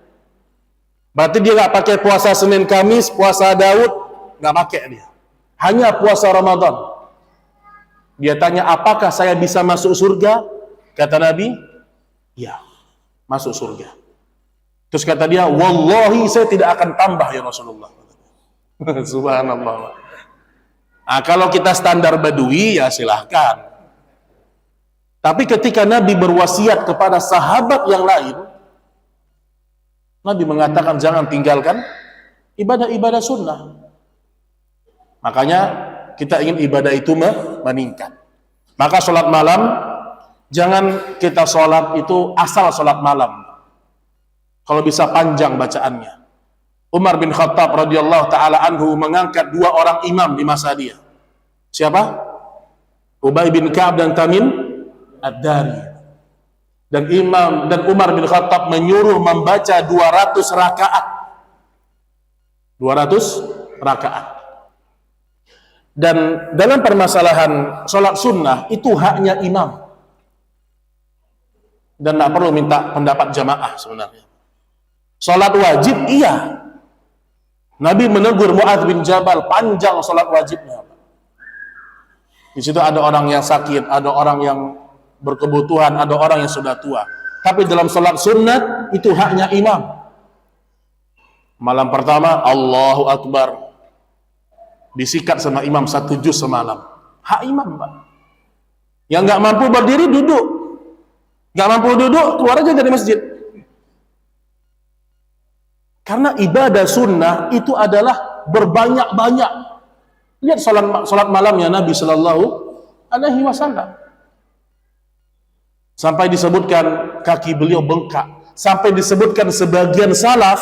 Berarti dia nggak pakai puasa Senin Kamis, puasa Daud, nggak pakai dia. Hanya puasa Ramadan. Dia tanya, apakah saya bisa masuk surga? Kata Nabi, ya, masuk surga. Terus kata dia, wallahi saya tidak akan tambah ya Rasulullah. Subhanallah. Nah, kalau kita standar Badui ya silahkan. Tapi ketika Nabi berwasiat kepada sahabat yang lain, Nabi mengatakan jangan tinggalkan ibadah-ibadah sunnah. Makanya kita ingin ibadah itu meningkat. Maka sholat malam, jangan kita sholat itu asal sholat malam. Kalau bisa panjang bacaannya. Umar bin Khattab radhiyallahu ta'ala anhu mengangkat 2 orang imam di masa dia. Siapa? Ubay bin Ka'ab dan Tamim Ad-Dari. Dan Umar bin Khattab menyuruh membaca 200 rakaat. 200 rakaat. Dan dalam permasalahan sholat sunnah itu haknya imam. Dan tidak perlu minta pendapat jamaah sebenarnya. Sholat wajib iya. Nabi menegur Mu'adz bin Jabal, panjang sholat wajibnya. Di situ ada orang yang sakit, ada orang yang berkebutuhan, ada orang yang sudah tua. Tapi dalam sholat sunat itu haknya imam. Malam pertama Allahu Akbar, disikat sama imam 1 juz semalam. Hak imam, Pak. Yang nggak mampu berdiri duduk, nggak mampu duduk keluar aja dari masjid. Karena ibadah sunnah itu adalah berbanyak-banyak. Lihat sholat malamnya Nabi Sallallahu Alaihi Wasallam. Sampai disebutkan kaki beliau bengkak. Sampai disebutkan sebagian salaf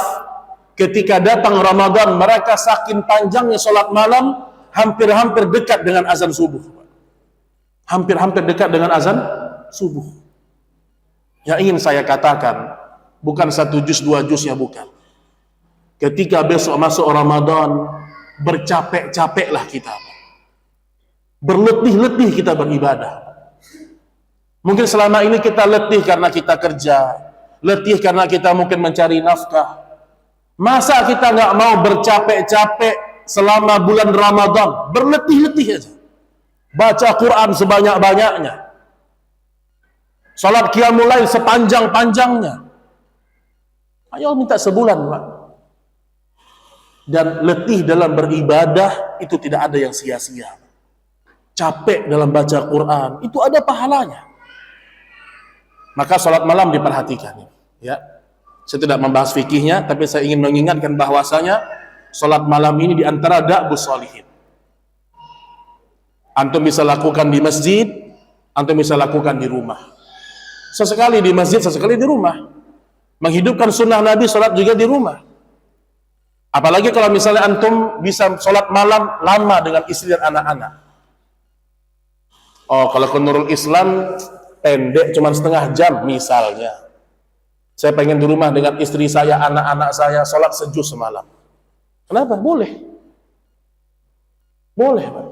ketika datang Ramadan, mereka saking panjangnya sholat malam, hampir-hampir dekat dengan azan subuh. Hampir-hampir dekat dengan azan subuh. Yang ingin saya katakan, bukan 1 juz 2 juznya, bukan. Ketika besok masuk Ramadan, bercapek-capeklah kita. Berletih-letih kita beribadah. Mungkin selama ini kita letih karena kita kerja, letih karena kita mungkin mencari nafkah. Masa kita nggak mau bercapek-capek selama bulan Ramadan, berletih-letih aja. Baca Quran sebanyak-banyaknya. Salat qiyamul lail sepanjang-panjangnya. Ayo minta sebulan, Pak. Dan letih dalam beribadah itu tidak ada yang sia-sia. Capek dalam baca Quran itu ada pahalanya. Maka sholat malam diperhatikan, ya. Saya tidak membahas fikihnya, tapi saya ingin mengingatkan bahwasanya sholat malam ini diantara da'bus sholihin. Antum bisa lakukan di masjid, antum bisa lakukan di rumah. Sesekali di masjid, sesekali di rumah. Menghidupkan sunnah Nabi, sholat juga di rumah. Apalagi kalau misalnya antum bisa sholat malam lama dengan istri dan anak-anak. Oh, kalau Nurul Islam pendek cuma setengah jam misalnya. Saya pengen di rumah dengan istri saya, anak-anak saya, sholat sejuz semalam. Kenapa? Boleh. Boleh, Pak.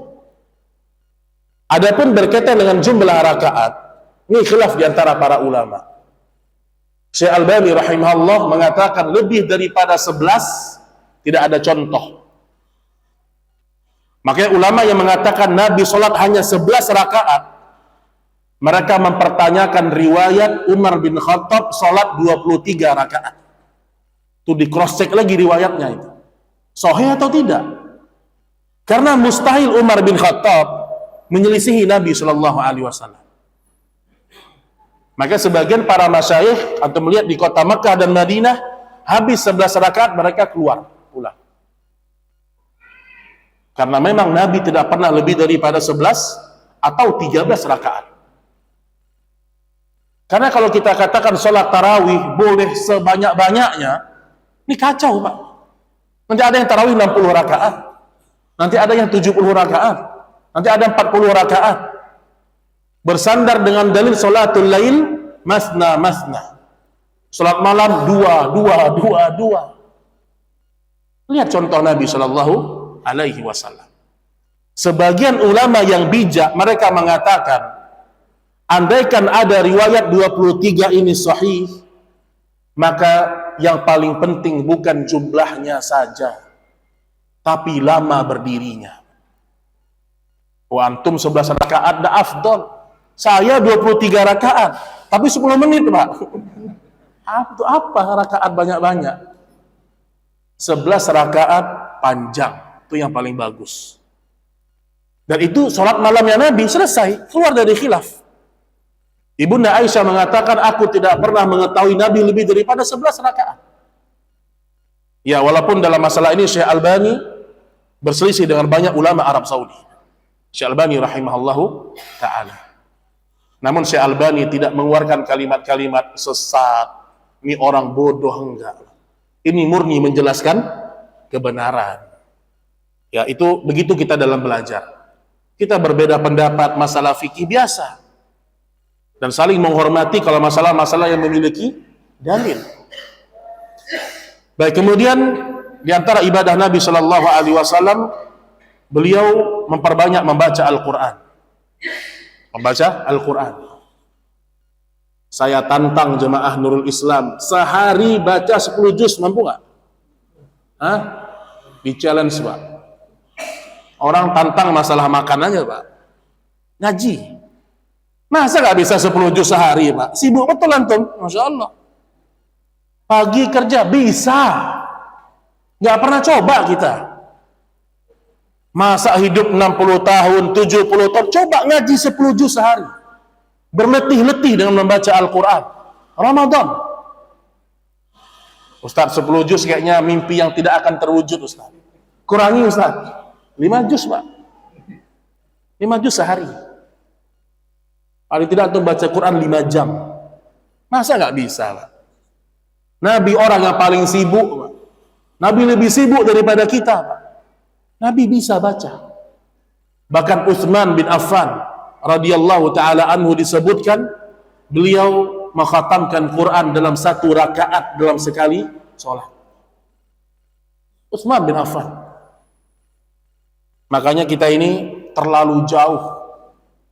Adapun berkaitan dengan jumlah rakaat, ini khilaf di antara para ulama. Syekh Albani rahimahullah mengatakan lebih daripada 11 tidak ada contoh. Makanya ulama yang mengatakan Nabi sholat hanya 11 rakaat, mereka mempertanyakan riwayat Umar bin Khattab sholat 23 rakaat. Itu di cross check lagi riwayatnya itu. Sahih atau tidak? Karena mustahil Umar bin Khattab menyelisihi Nabi Shallallahu Alaihi Wasallam. Maka sebagian para masyayikh atau melihat di kota Mekah dan Madinah habis 11 rakaat mereka keluar pulang. Karena memang Nabi tidak pernah lebih daripada 11 atau 13 rakaat. Karena kalau kita katakan sholat tarawih boleh sebanyak-banyaknya, ini kacau Pak. Nanti ada yang tarawih 60 rakaat, nanti ada yang 70 rakaat, nanti ada 40 rakaat. Bersandar dengan dalil sholatul lail masna masna. Sholat malam dua. Lihat contoh Nabi Shallallahu Alaihi Wasallam. Sebagian ulama yang bijak mereka mengatakan, andaikan ada riwayat 23 ini sahih, maka yang paling penting bukan jumlahnya saja, tapi lama berdirinya. Wa antum 11 rakaat dah afdol. Saya 23 rakaat, tapi 10 menit Pak. Apa rakaat banyak-banyak? 11 rakaat panjang, itu yang paling bagus. Dan itu sholat malamnya Nabi selesai, keluar dari khilaf. Ibunda Aisyah mengatakan, aku tidak pernah mengetahui Nabi lebih daripada 11 rakaat. Ya, walaupun dalam masalah ini Syekh Albani berselisih dengan banyak ulama Arab Saudi. Syekh Albani rahimahullahu ta'ala. Namun Syekh Albani tidak mengeluarkan kalimat-kalimat sesat, ini orang bodoh, enggak. Ini murni menjelaskan kebenaran. Ya, itu begitu kita dalam belajar. Kita berbeda pendapat masalah fikih biasa. Dan saling menghormati kalau masalah-masalah yang memiliki dalil. Baik, kemudian di antara ibadah Nabi Shallallahu Alaihi Wasallam, beliau memperbanyak membaca Al-Quran. Membaca Al-Quran. Saya tantang jemaah Nurul Islam, sehari baca 10 juz, mampu nggak? Hah? Di challenge Pak. Orang tantang masalah makan aja Pak. Ngaji. Masa nggak bisa 10 juz sehari Pak? Sibuk betul antum, Masya Allah. Pagi kerja bisa. Nggak pernah coba kita. Masa hidup 60 tahun, 70 tahun, coba ngaji 10 juz sehari. Berletih-letih dengan membaca Al-Quran. Ramadan. Ustaz, 10 juz kayaknya mimpi yang tidak akan terwujud Ustaz. Kurangi Ustaz. 5 juz Pak. 5 juz sehari. Paling tidak tuh baca Quran 5 jam. Masa nggak bisa Pak? Nabi orang yang paling sibuk Pak. Nabi lebih sibuk daripada kita Pak. Nabi bisa baca. Bahkan Utsman bin Affan radhiyallahu taala anhu disebutkan beliau mengkhatamkan Quran dalam 1 rakaat dalam sekali sholat. Utsman bin Affan. Makanya kita ini terlalu jauh.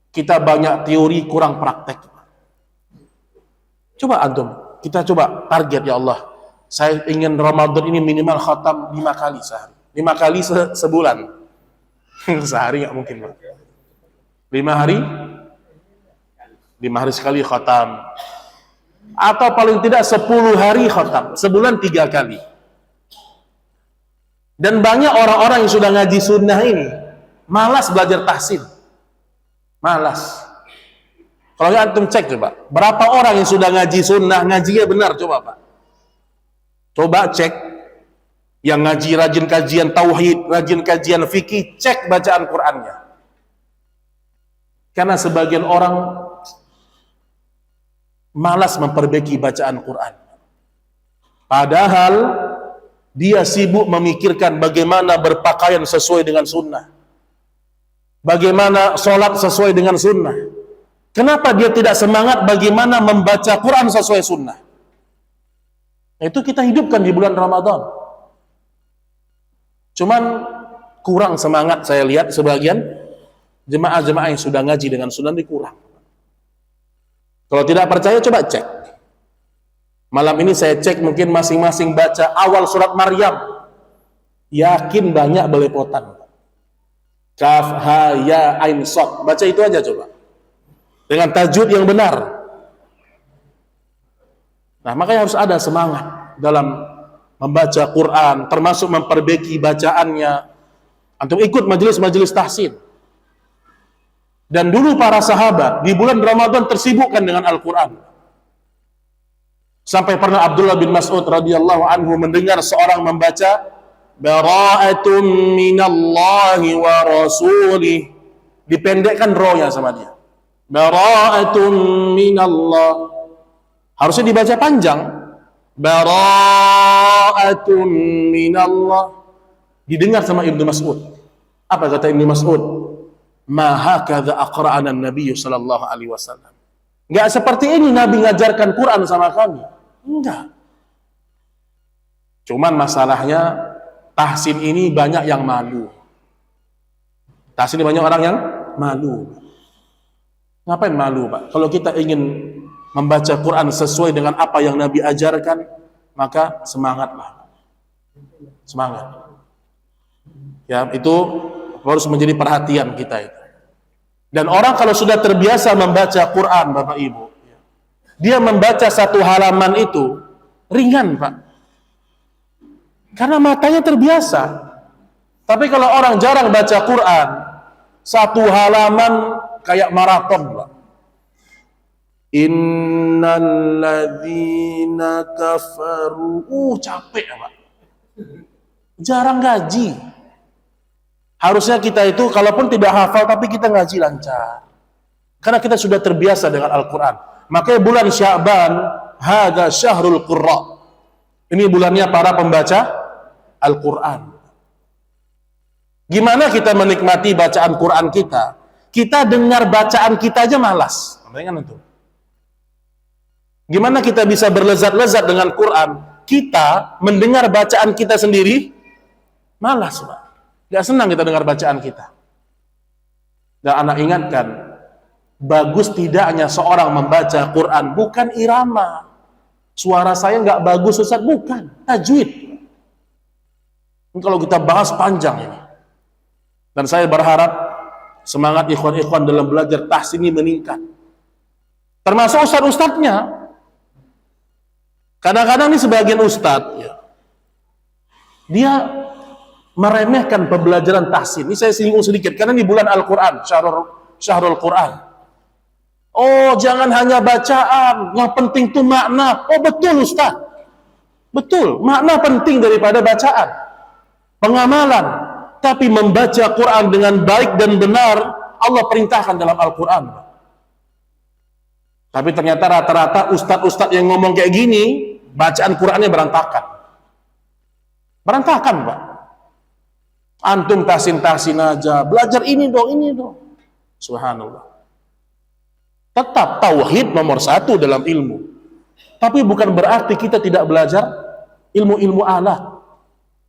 Kita banyak teori kurang praktek. Coba antum, kita coba target ya Allah. Saya ingin Ramadan ini minimal khatam 5 kali sehari. 5 kali sebulan. Sehari nggak mungkin Pak. 5 hari 5 hari sekali khatam. Atau paling tidak 10 hari khatam. Sebulan 3 kali. Dan banyak orang-orang yang sudah ngaji sunnah ini malas belajar tahsin. Malas. Kalau antum cek coba, berapa orang yang sudah ngaji sunnah, ngajinya benar coba Pak. Coba cek. Yang ngaji rajin kajian tauhid, rajin kajian fikih, cek bacaan Qur'annya. Karena sebagian orang malas memperbaiki bacaan Qur'an. Padahal dia sibuk memikirkan bagaimana berpakaian sesuai dengan sunnah. Bagaimana sholat sesuai dengan sunnah. Kenapa dia tidak semangat bagaimana membaca Quran sesuai sunnah? Itu kita hidupkan di bulan Ramadan. Cuman kurang semangat saya lihat sebagian jemaah-jemaah yang sudah ngaji dengan sunnah ini kurang. Kalau tidak percaya coba cek. Malam ini saya cek mungkin masing-masing baca awal surat Maryam. Yakin banyak belepotan. Kaf, ha, ya, ain, shad. Baca itu aja coba. Dengan tajwid yang benar. Nah, makanya harus ada semangat dalam membaca Quran, termasuk memperbaiki bacaannya. Antum ikut majelis-majelis tahsin. Dan dulu para sahabat di bulan Ramadan tersibukkan dengan Al-Quran. Sampai pernah Abdullah bin Mas'ud radhiyallahu anhu mendengar seorang membaca bara'atum minallahi wa rasulih. Dipendekkan rohnya sama dia. Bara'atum minallah. Harusnya dibaca panjang. Bara'atum minallah. Didengar sama Ibnu Mas'ud. Apa kata Ibnu Mas'ud? Ma hakadha aqra'ana Nabi sallallahu alaihi wasallam. Enggak seperti ini Nabi ngajarkan Quran sama kami. Enggak. Cuman masalahnya tahsin ini banyak yang malu. Tahsin ini banyak orang yang malu. Ngapain malu, Pak? Kalau kita ingin membaca Quran sesuai dengan apa yang Nabi ajarkan, maka semangatlah. Semangat. Ya, itu harus menjadi perhatian kita itu. Dan orang kalau sudah terbiasa membaca Quran, Bapak Ibu, dia membaca satu halaman itu ringan, Pak. Karena matanya terbiasa. Tapi kalau orang jarang baca Quran, satu halaman kayak maraton, Pak. Innalladzina kafaru. Capek, Pak. Jarang ngaji. Harusnya kita itu, kalaupun tidak hafal, tapi kita ngaji lancar. Karena kita sudah terbiasa dengan Al-Quran. Makanya bulan Sya'ban, hadza syahrul qurra. Ini bulannya para pembaca Al-Quran. Gimana kita menikmati bacaan Quran kita? Kita dengar bacaan kita aja malas. Gimana kita bisa berlezat-lezat dengan Quran? Kita mendengar bacaan kita sendiri malas, Pak. Gak senang kita dengar bacaan kita. Dan anak ingatkan, bagus tidaknya seorang membaca Quran bukan irama. Suara saya nggak bagus, Ustaz, bukan. Tajwid. Ini kalau kita bahas panjang ini. Dan saya berharap semangat ikhwan-ikhwan dalam belajar tahsin ini meningkat. Termasuk ustaz-ustaznya. Kadang-kadang ini sebagian ustaz, ya, dia meremehkan pembelajaran tahsin. Ini saya singgung sedikit karena ini bulan Al-Quran, syahrul Quran. Oh, jangan hanya bacaan, yang penting itu makna. Oh, betul Ustaz. Betul, makna penting daripada bacaan. Pengamalan. Tapi membaca Quran dengan baik dan benar, Allah perintahkan dalam Al-Quran. Tapi ternyata rata-rata ustaz-ustaz yang ngomong kayak gini, bacaan Qurannya berantakan. Berantakan, Pak. Antum tahsin-tahsin aja, belajar ini dong. Subhanallah. Tetap tauhid nomor 1 dalam ilmu. Tapi bukan berarti kita tidak belajar ilmu-ilmu alat.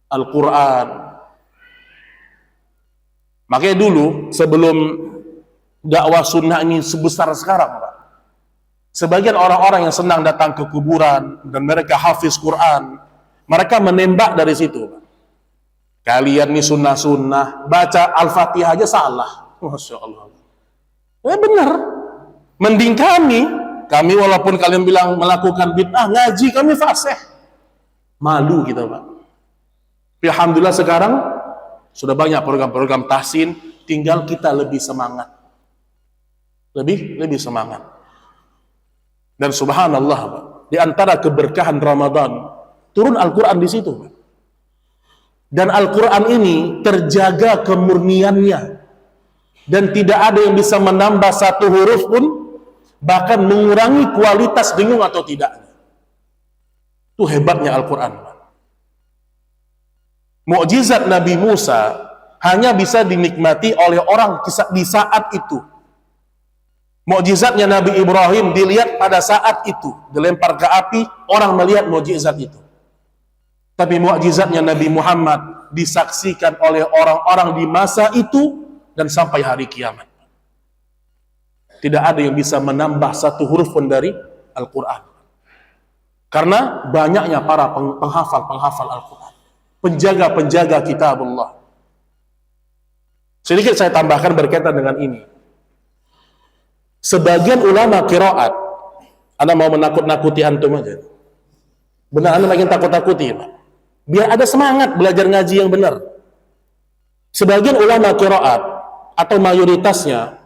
Al-Quran. Makanya dulu, sebelum dakwah sunnah ini sebesar sekarang, Pak, sebagian orang-orang yang senang datang ke kuburan dan mereka hafiz Quran, mereka menembak dari situ, Pak. Kalian nih sunnah-sunnah, baca Al-Fatihah aja salah. Masya Allah. Benar. Mending kami walaupun kalian bilang melakukan bid'ah, ngaji kami fasih. Malu kita, Pak. Tapi alhamdulillah sekarang sudah banyak program-program tahsin, tinggal kita lebih semangat. Lebih semangat. Dan subhanallah, Pak, di antara keberkahan Ramadan, turun Al-Quran di situ, Pak. Dan Al-Quran ini terjaga kemurniannya. Dan tidak ada yang bisa menambah satu huruf pun, bahkan mengurangi kualitas dengung atau tidaknya. Itu hebatnya Al-Quran. Mukjizat Nabi Musa hanya bisa dinikmati oleh orang di saat itu. Mukjizatnya Nabi Ibrahim dilihat pada saat itu. Dilempar ke api, orang melihat mukjizat itu. Tapi mukjizatnya Nabi Muhammad disaksikan oleh orang-orang di masa itu dan sampai hari kiamat. Tidak ada yang bisa menambah satu huruf pun dari Al-Quran. Karena banyaknya para penghafal Al-Quran. Penjaga-penjaga kitabullah. Sedikit saya tambahkan berkaitan dengan ini. Sebagian ulama qiraat, Anda mau menakut-nakuti antum aja. Benar, Anda makin takut-takuti, Pak. Biar ada semangat belajar ngaji yang benar. Sebagian ulama qiraat atau mayoritasnya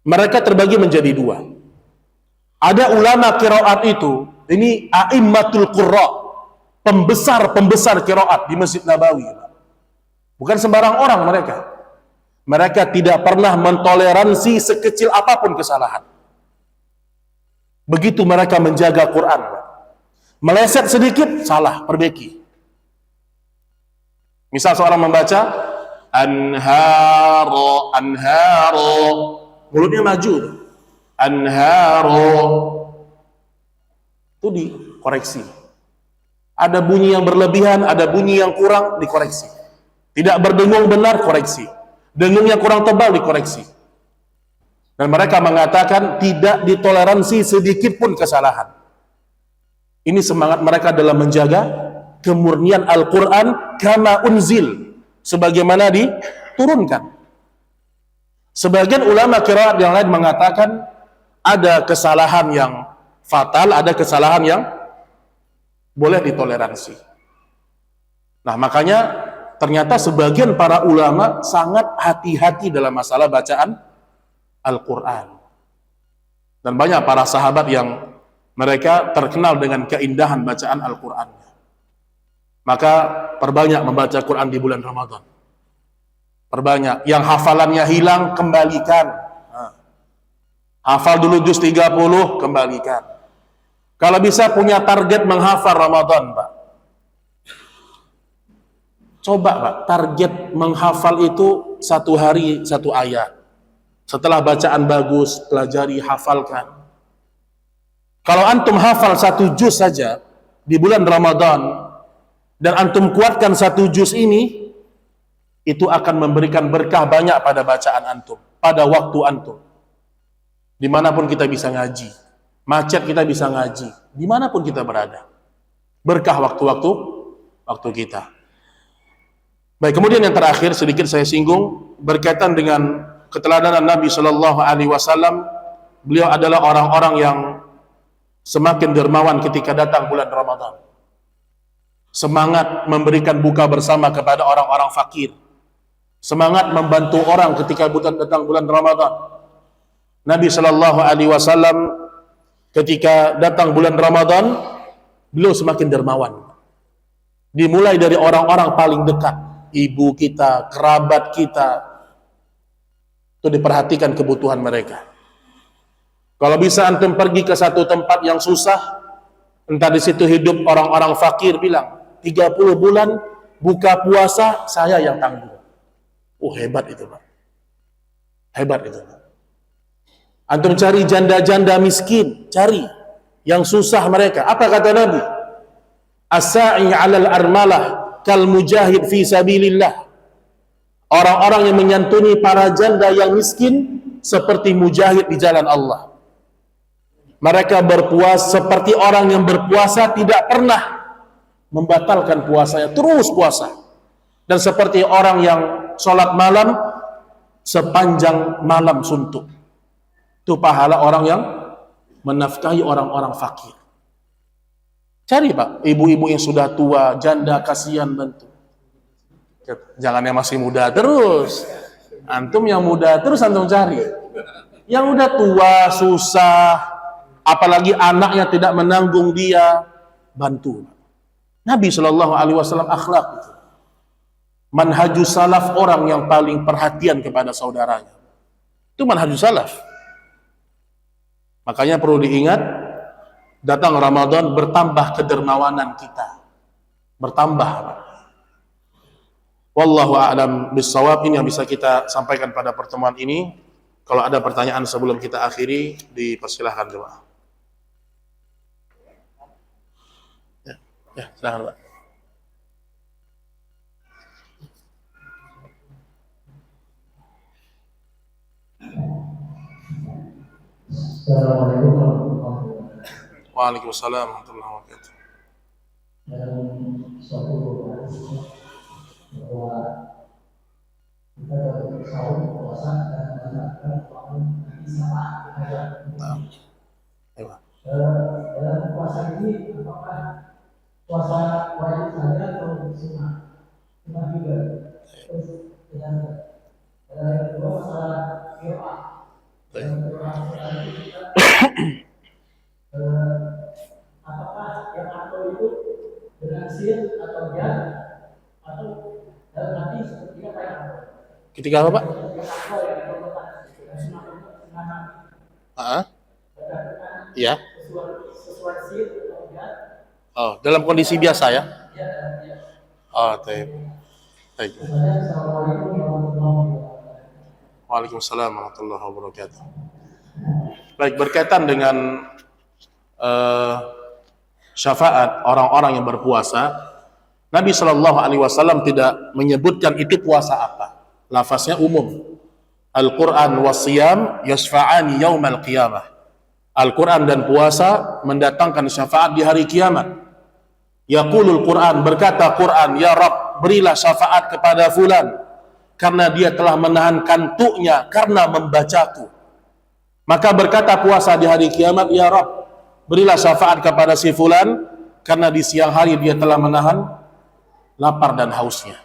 mereka terbagi menjadi dua. Ada ulama qiraat itu, ini a'immatul qurra, pembesar qiraat di Masjid Nabawi. Bukan sembarang orang mereka. Mereka tidak pernah mentoleransi sekecil apapun kesalahan. Begitu mereka menjaga Quran. Meleset sedikit, salah, perbaiki. Misal seorang membaca anharo, mulutnya maju, anharo, itu dikoreksi. Ada bunyi yang berlebihan, ada bunyi yang kurang, dikoreksi. Tidak berdengung benar, koreksi. Dengung yang kurang tebal, dikoreksi. Dan mereka mengatakan tidak ditoleransi sedikit pun kesalahan. Ini semangat mereka dalam menjaga kemurnian Al-Quran kama unzil, sebagaimana diturunkan. Sebagian ulama qiraat yang lain mengatakan ada kesalahan yang fatal, ada kesalahan yang boleh ditoleransi. Nah, makanya ternyata sebagian para ulama sangat hati-hati dalam masalah bacaan Al-Quran. Dan banyak para sahabat yang mereka terkenal dengan keindahan bacaan Al-Quran. Maka perbanyak membaca Quran di bulan Ramadan. Perbanyak. Yang hafalannya hilang, kembalikan. Hafal dulu juz 30, kembalikan. Kalau bisa punya target menghafal Ramadan, Pak. Coba, Pak, target menghafal itu 1 hari 1 ayat. Setelah bacaan bagus, pelajari, hafalkan. Kalau antum hafal 1 juz saja di bulan Ramadan, dan antum kuatkan 1 juz ini, itu akan memberikan berkah banyak pada bacaan antum, pada waktu antum. Dimanapun kita bisa ngaji, macet kita bisa ngaji, dimanapun kita berada. Berkah waktu kita. Baik, kemudian yang terakhir sedikit saya singgung berkaitan dengan keteladanan Nabi Shallallahu Alaihi Wasallam. Beliau adalah orang-orang yang semakin dermawan ketika datang bulan Ramadan. Semangat memberikan buka bersama kepada orang-orang fakir. Semangat membantu orang ketika datang bulan Ramadan. Nabi Shallallahu Alaihi Wasallam ketika datang bulan Ramadan, beliau semakin dermawan. Dimulai dari orang-orang paling dekat, ibu kita, kerabat kita, itu diperhatikan kebutuhan mereka. Kalau bisa antum pergi ke satu tempat yang susah, entah di situ hidup orang-orang fakir, bilang 30 bulan buka puasa saya yang tanggung. Hebat itu, Pak. Hebat itu, Pak. Antum cari janda-janda miskin, cari yang susah mereka. Apa kata Nabi? As-sa'i 'alal armalah kal mujahid fi sabilillah. Orang-orang yang menyantuni para janda yang miskin seperti mujahid di jalan Allah. Mereka berpuasa seperti orang yang berpuasa tidak pernah membatalkan puasanya, terus puasa. Dan seperti orang yang sholat malam sepanjang malam suntuk. Itu pahala orang yang menafkahi orang-orang fakir. Cari, Pak, ibu-ibu yang sudah tua, janda, kasihan, bantu. Jangan yang masih muda terus. Antum yang muda terus antum cari. Yang udah tua, susah, apalagi anaknya tidak menanggung dia, bantu. Nabi Shallallahu Alaihi Wasallam akhlak itu. Manhajus salaf, orang yang paling perhatian kepada saudaranya. Itu manhajus salaf. Makanya perlu diingat, datang Ramadan bertambah kedermawanan kita. Bertambah, Pak. Wallahu a'lam bissawab. Ini yang bisa kita sampaikan pada pertemuan ini. Kalau ada pertanyaan sebelum kita akhiri, dipersilahkan jemaah. Ya, silakan, Pak. Assalamualaikum warahmatullahi wabarakatuh. Waalaikumsalam warahmatullahi wabarakatuh. Dalam suatu bahwa kita dapat sahur puasa dan melaksanakan waktu nanti sama ada. Dalam puasa ini apakah puasa wajib saja atau sunnah? Sunnah juga. Terus Dan yang kedua masalah doa. Baik. Apakah yang atau itu dengan sin atau ya atau dalam hati seperti apa yang Ketika apa, Pak? Ya. Sesuai sin atau ya. Oh, dalam kondisi biasa ya? Oh, baik. Baik. Waalaikumsalam warahmatullahi wabarakatuh. Baik, berkaitan dengan syafaat orang-orang yang berpuasa, Nabi Shallallahu Alaihi Wasallam tidak menyebutkan itu puasa apa. Lafaznya umum. Al-Quran wasiyam yasfa'ani yaumal qiyamah. Al-Quran dan puasa mendatangkan syafaat di hari kiamat. Yaqulul Quran, berkata Quran, ya Rabb, berilah syafaat kepada fulan karena dia telah menahan kantuknya karena membacaku. Maka berkata puasa di hari kiamat, ya Rabb, berilah syafaat kepada si fulan karena di siang hari dia telah menahan lapar dan hausnya.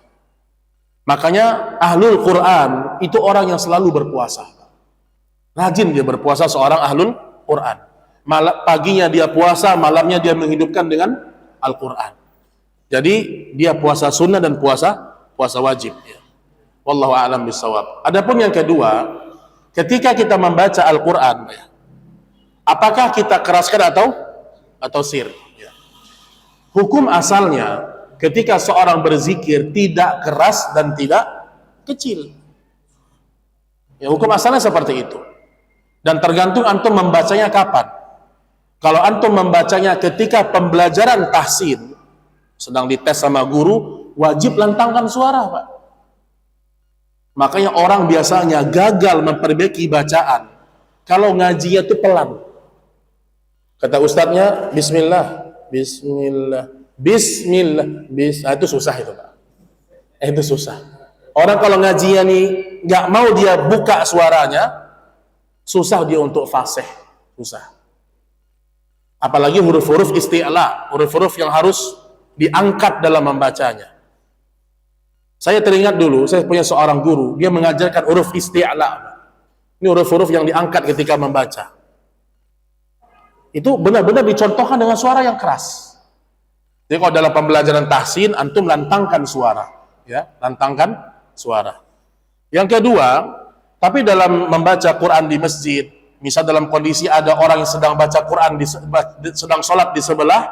Makanya ahlul Quran itu orang yang selalu berpuasa. Rajin dia berpuasa, seorang ahlul Quran. Paginya dia puasa, malamnya dia menghidupkan dengan Al-Quran. Jadi dia puasa sunnah dan puasa wajib ya. Wallahu a'lam bishawab. Adapun yang kedua, ketika kita membaca Al-Quran ya, apakah kita keraskan atau sir ya. Hukum asalnya ketika seorang berzikir tidak keras dan tidak kecil ya, hukum asalnya seperti itu. Dan tergantung antum membacanya kapan. Kalau antum membacanya ketika pembelajaran tahsin, sedang dites sama guru, wajib lantangkan suara, Pak. Makanya orang biasanya gagal memperbaiki bacaan kalau ngajinya itu pelan. Kata ustadznya, bismillah, itu susah itu, Pak. Itu susah. Orang kalau ngajinya nih nggak mau dia buka suaranya, susah dia untuk fasih, susah. Apalagi huruf-huruf isti'la, huruf-huruf yang harus diangkat dalam membacanya. Saya teringat dulu, saya punya seorang guru, dia mengajarkan huruf isti'la. Ini huruf-huruf yang diangkat ketika membaca. Itu benar-benar dicontohkan dengan suara yang keras. Jadi kalau dalam pembelajaran tahsin, antum lantangkan suara, ya, lantangkan suara. Yang kedua, tapi dalam membaca Quran di masjid, misal dalam kondisi ada orang yang sedang baca Quran, sedang sholat di sebelah,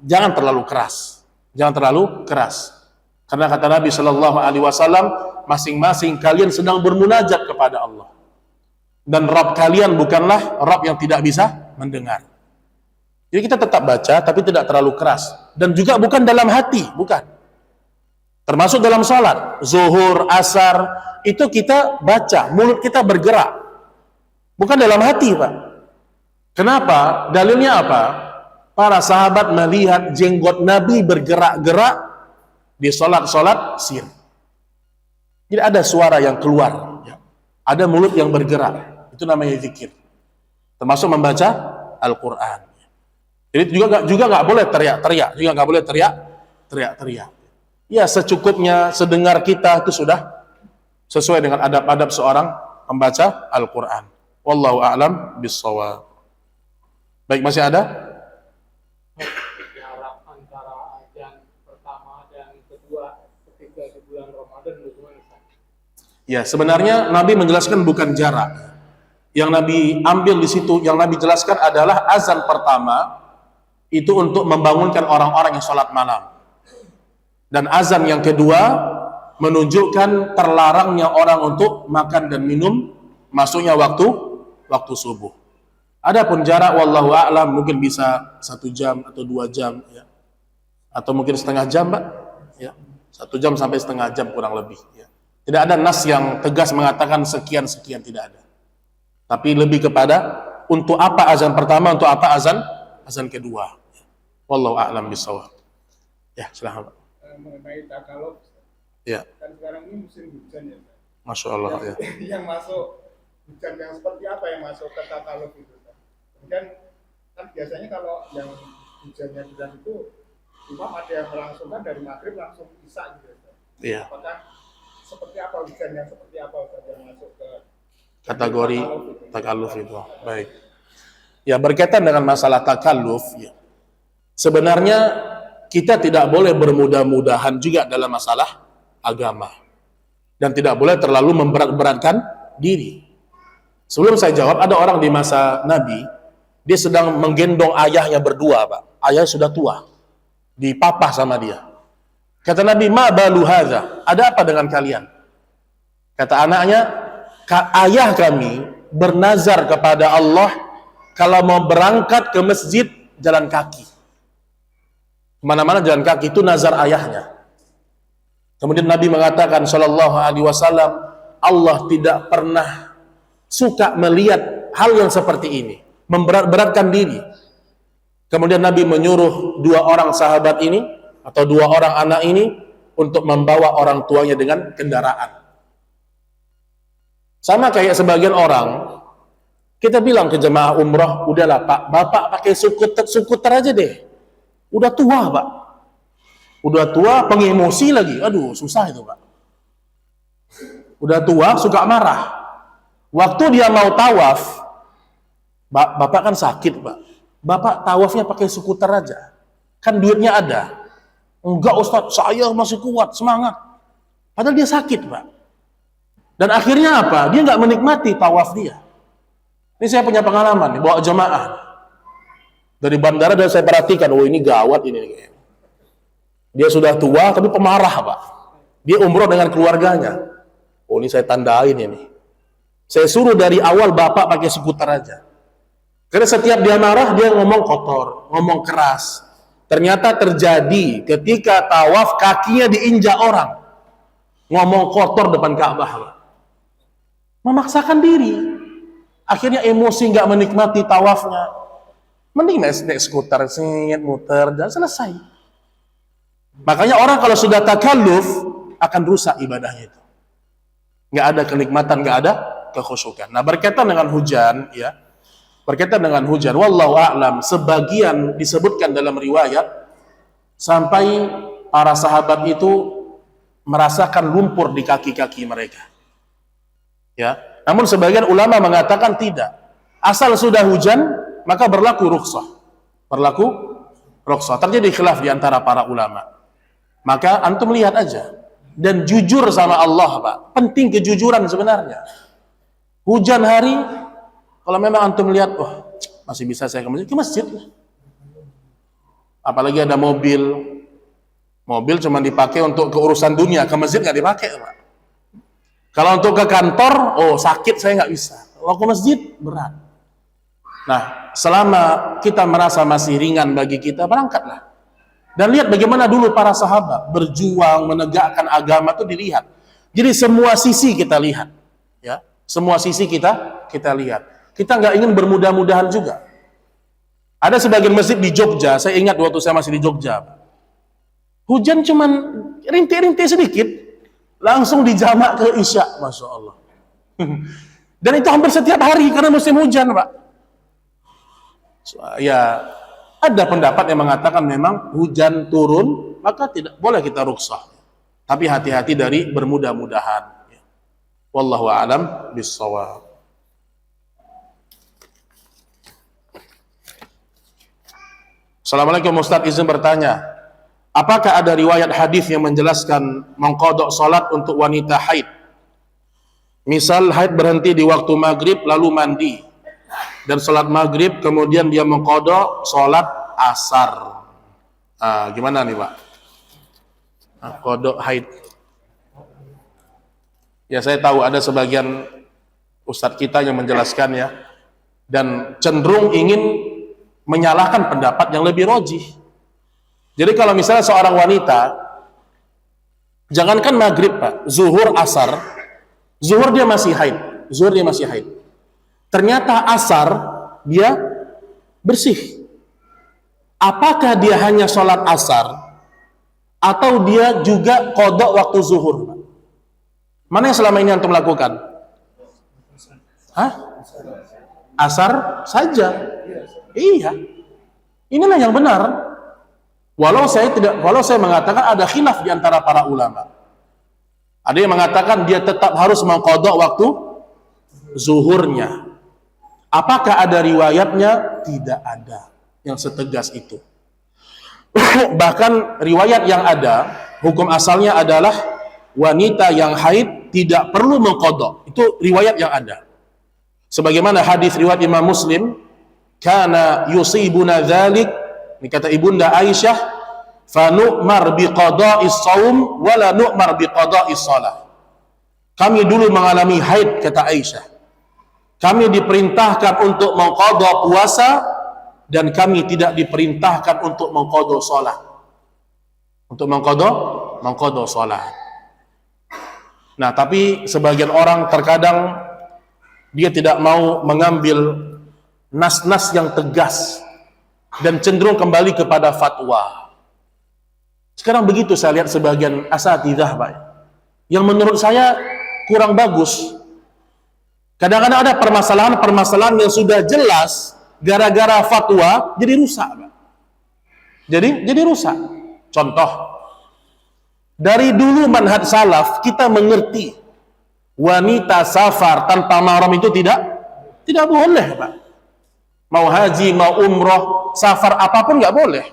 jangan terlalu keras. Jangan terlalu keras. Karena kata Nabi Shallallahu Alaihi Wasallam, masing-masing kalian sedang bermunajat kepada Allah. Dan Rabb kalian bukanlah Rabb yang tidak bisa mendengar. Jadi kita tetap baca, tapi tidak terlalu keras. Dan juga bukan dalam hati, bukan. Termasuk dalam sholat, zuhur, asar, itu kita baca, mulut kita bergerak. Bukan dalam hati, Pak. Kenapa? Dalilnya apa? Para sahabat melihat jenggot Nabi bergerak-gerak di sholat-sholat sir. Jadi ada suara yang keluar, ya. Ada mulut yang bergerak. Itu namanya zikir. Termasuk membaca Al-Quran. Jadi juga nggak boleh teriak-teriak, juga nggak boleh teriak-teriak. Ya secukupnya, sedengar kita itu sudah sesuai dengan adab-adab seorang pembaca Al-Quran. Wallahu a'lam bissawab. Baik, masih ada? Jarak antara azan pertama dan kedua ketika di bulan Ramadan bagaimana? Ya, sebenarnya Nabi menjelaskan bukan jarak. Yang Nabi ambil di situ, yang Nabi jelaskan adalah azan pertama itu untuk membangunkan orang-orang yang sholat malam. Dan azan yang kedua menunjukkan terlarangnya orang untuk makan dan minum, masuknya waktu subuh. Adapun jarak wallahu a'lam mungkin bisa 1 jam atau 2 jam ya. Atau mungkin setengah jam, Pak. Ya. 1 jam sampai setengah jam kurang lebih ya. Tidak ada nas yang tegas mengatakan sekian-sekian, tidak ada. Tapi lebih kepada untuk apa azan pertama, untuk apa azan kedua. Wallahu a'lam bishawab. Ya, silakan, Pak. Mengenai takaluf, Ya. kan sekarang ini musim hujan ya, Pak. Masya Allah ya. Yang masuk hujan yang seperti apa yang masuk ke takaluf itu, Pak? Kemudian kan biasanya kalau yang hujannya hujan itu imam ada yang melangsungkan dari maghrib langsung isya gitu, Pak. Iya. Apakah seperti apa hujan yang seperti apa Ustaz yang masuk ke Kategori takalluf itu. Baik. Ya, berkaitan dengan masalah takalluf, ya. Sebenarnya kita tidak boleh bermudah-mudahan juga dalam masalah agama. Dan tidak boleh terlalu memberat-beratkan diri. Sebelum saya jawab, ada orang di masa Nabi, dia sedang menggendong ayahnya berdua, Pak. Ayah sudah tua, dipapah sama dia. Kata Nabi, ma balu hadza? Ada apa dengan kalian? Kata anaknya, ayah kami bernazar kepada Allah kalau mau berangkat ke masjid jalan kaki. Kemana-mana jalan kaki, itu nazar ayahnya. Kemudian Nabi mengatakan sallallahu alaihi wasallam, Allah tidak pernah suka melihat hal yang seperti ini, memberat-beratkan diri. Kemudian Nabi menyuruh dua orang sahabat ini atau dua orang anak ini untuk membawa orang tuanya dengan kendaraan. Sama kayak sebagian orang, kita bilang ke jemaah umroh, udahlah Pak, Bapak pakai skuter aja deh. Udah tua Pak. Udah tua, pengemosi lagi. Aduh, susah itu Pak. Udah tua, suka marah. Waktu dia mau tawaf, Bapak kan sakit Pak. Bapak tawafnya pakai skuter aja. Kan duitnya ada. Enggak Ustaz, saya masih kuat, semangat. Padahal dia sakit Pak. Dan akhirnya apa? Dia nggak menikmati tawaf dia. Ini saya punya pengalaman, bawa jemaah. Dari bandara dan saya perhatikan, oh ini gawat ini. Dia sudah tua tapi pemarah Pak. Dia umroh dengan keluarganya. Oh ini saya tandain ini. Saya suruh dari awal Bapak pakai skuter aja. Karena setiap dia marah, dia ngomong kotor, ngomong keras. Ternyata terjadi ketika tawaf kakinya diinjak orang. Ngomong kotor depan Ka'bah Pak. Memaksakan diri. Akhirnya emosi nggak menikmati tawafnya. Mending naik skuter, singit, muter, dan selesai. Makanya orang kalau sudah takalluf akan rusak ibadahnya itu. Nggak ada kenikmatan, nggak ada kekhusyukan. Nah, berkaitan dengan hujan, ya, berkaitan dengan hujan, wallahu a'lam, sebagian disebutkan dalam riwayat sampai para sahabat itu merasakan lumpur di kaki-kaki mereka. Ya, namun sebagian ulama mengatakan tidak. Asal sudah hujan, maka berlaku rukhsah. Berlaku rukhsah. Terjadi khilaf di antara para ulama. Maka antum lihat aja dan jujur sama Allah, Pak. Penting kejujuran sebenarnya. Hujan hari, kalau memang antum lihat, oh, masih bisa saya ke masjid. Apalagi ada mobil. Mobil cuma dipakai untuk keurusan dunia, ke masjid nggak dipakai, Pak. Kalau untuk ke kantor, oh sakit saya nggak bisa. Kalau ke masjid, berat. Nah, selama kita merasa masih ringan bagi kita, berangkatlah. Dan lihat bagaimana dulu para sahabat berjuang menegakkan agama itu dilihat. Jadi semua sisi kita lihat, ya. Semua sisi kita lihat. Kita nggak ingin bermudah-mudahan juga. Ada sebagian masjid di Jogja, saya ingat waktu saya masih di Jogja. Hujan cuman rintik-rintik sedikit, langsung dijamak ke Isya, Masya Allah. Dan itu hampir setiap hari karena musim hujan, Pak. Ya, ada pendapat yang mengatakan memang hujan turun, maka tidak boleh kita rukhsah. Tapi hati-hati dari bermudah-mudahan. Wallahu a'lam bis-shawab. Assalamualaikum Ustaz, izin bertanya. Apakah ada riwayat hadis yang menjelaskan mengqadha salat untuk wanita haid? Misal haid berhenti di waktu maghrib lalu mandi dan salat maghrib kemudian dia mengqadha salat asar. Gimana nih Pak? Qadha haid. Ya saya tahu ada sebagian ustadz kita yang menjelaskan ya dan cenderung ingin menyalahkan pendapat yang lebih rajih. Jadi kalau misalnya seorang wanita, jangankan maghrib Pak, zuhur, asar, zuhur dia masih haid, ternyata asar dia bersih. Apakah dia hanya sholat asar, atau dia juga qadha waktu zuhur Pak? Mana yang selama ini antum lakukan? Asar saja. Iya. Inilah yang benar. Walau saya mengatakan ada khilaf di antara para ulama. Ada yang mengatakan dia tetap harus mengqadha waktu zuhurnya. Apakah ada riwayatnya? Tidak ada yang setegas itu. Bahkan riwayat yang ada, hukum asalnya adalah wanita yang haid tidak perlu mengqadha. Itu riwayat yang ada. Sebagaimana hadis riwayat Imam Muslim, kana yusibuna dzalik, ini kata Ibunda Aisyah, fa nu'mar bi qada'is shaum wa la nu'mar bi qada'is shalah. Kami dulu mengalami haid, kata Aisyah. Kami diperintahkan untuk mengqadha puasa dan kami tidak diperintahkan untuk mengqadha salat. Untuk mengqadha salat. Nah, tapi sebagian orang terkadang dia tidak mau mengambil nas-nas yang tegas dan cenderung kembali kepada fatwa. Sekarang begitu saya lihat sebagian asatidzah, Pak, yang menurut saya kurang bagus. Kadang-kadang ada permasalahan-permasalahan yang sudah jelas, gara-gara fatwa jadi rusak, Pak. Jadi rusak. Contoh, dari dulu manhaj salaf kita mengerti wanita safar tanpa mahram itu tidak boleh, Pak. Mau haji, mau umroh, safar apapun nggak boleh.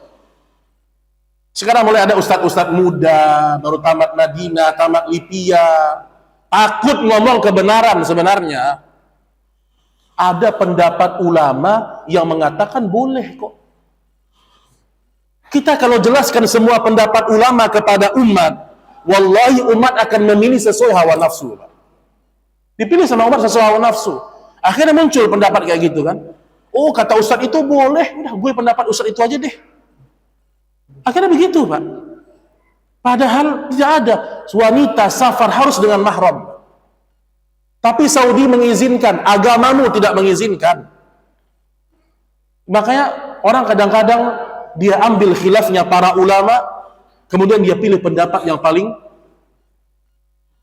Sekarang mulai ada ustadz-ustadz muda, baru tamat Madinah, tamat Lipia, takut ngomong kebenaran. Sebenarnya ada pendapat ulama yang mengatakan boleh kok. Kita kalau jelaskan semua pendapat ulama kepada umat, wallahi umat akan memilih sesuai hawa nafsu. Dipilih sama umat sesuai hawa nafsu. Akhirnya muncul pendapat kayak gitu kan. Oh, kata ustadz itu boleh, udah gue pendapat ustadz itu aja deh. Akhirnya begitu, Pak. Padahal tidak ada wanita safar harus dengan mahram. Tapi Saudi mengizinkan, agamamu tidak mengizinkan. Makanya orang kadang-kadang dia ambil khilafnya para ulama, kemudian dia pilih pendapat yang paling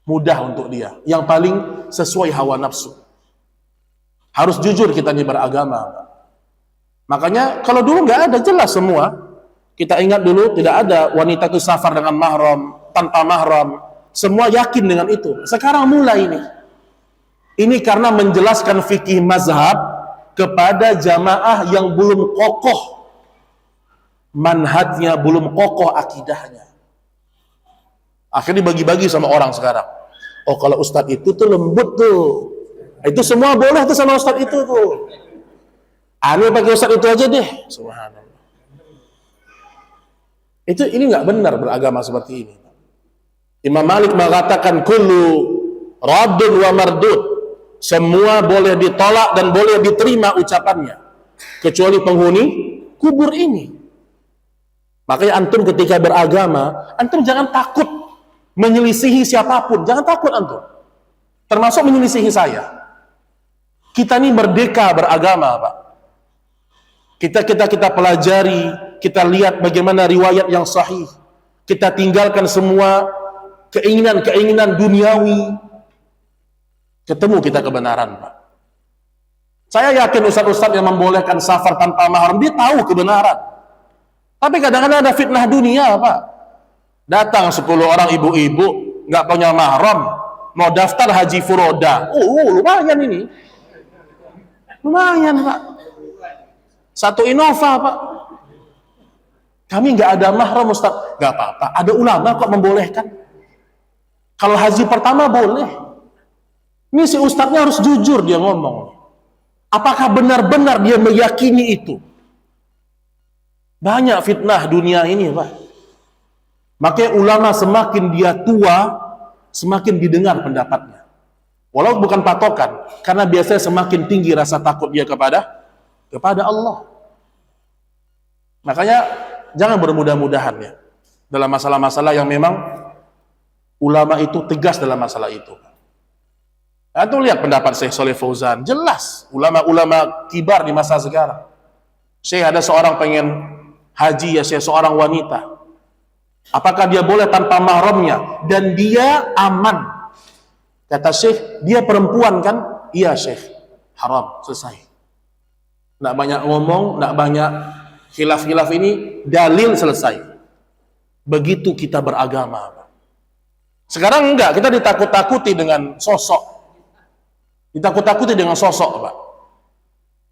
mudah untuk dia, yang paling sesuai hawa nafsu. Harus jujur kita ini beragama, Pak. Makanya kalau dulu nggak ada, jelas semua. Kita ingat dulu tidak ada wanita itu safar dengan mahram, tanpa mahram. Semua yakin dengan itu. Sekarang mulai ini. Ini karena menjelaskan fikih mazhab kepada jamaah yang belum kokoh manhajnya, belum kokoh akidahnya. Akhirnya dibagi-bagi sama orang sekarang. Oh, kalau ustadz itu tuh lembut tuh. Itu semua boleh tuh sama ustadz itu tuh. Aneh pakai ustadz itu aja deh. Subhanallah. Ini nggak benar beragama seperti ini. Imam Malik mengatakan kullu raddun wa mardud. Semua boleh ditolak dan boleh diterima ucapannya, kecuali penghuni kubur ini. Makanya antum ketika beragama, antum jangan takut menyelisihi siapapun. Jangan takut antum. Termasuk menyelisihi saya. Kita ini merdeka beragama, Pak. Kita pelajari, kita lihat bagaimana riwayat yang sahih. Kita tinggalkan semua keinginan-keinginan duniawi. Ketemu kita kebenaran, Pak. Saya yakin ustaz-ustaz yang membolehkan safar tanpa mahram, dia tahu kebenaran. Tapi kadang-kadang ada fitnah dunia, Pak. Datang 10 orang ibu-ibu, nggak punya mahram, mau daftar haji furoda. Lumayan ini. Lumayan, Pak. Satu Innova, Pak. Kami nggak ada mahram, Ustaz. Nggak apa-apa. Ada ulama kok membolehkan. Kalau haji pertama boleh. Ini si ustadznya harus jujur dia ngomong. Apakah benar-benar dia meyakini itu? Banyak fitnah dunia ini, Pak. Makanya ulama semakin dia tua, semakin didengar pendapatnya. Walau bukan patokan, karena biasanya semakin tinggi rasa takut dia kepada Allah. Makanya jangan bermudah-mudahan ya dalam masalah-masalah yang memang ulama itu tegas dalam masalah itu. Antum lihat pendapat Syekh Shalih Fauzan, jelas ulama-ulama kibar di masa sekarang. Syekh ada seorang pengen haji ya, Syekh seorang wanita. Apakah dia boleh tanpa mahramnya dan dia aman? Kata Syekh, dia perempuan kan? Iya Syekh, haram, selesai. Nggak banyak ngomong, nggak banyak khilaf-khilaf ini, dalil selesai. Begitu kita beragama. Sekarang enggak, kita ditakut-takuti dengan sosok. Ditakut-takuti dengan sosok, Pak.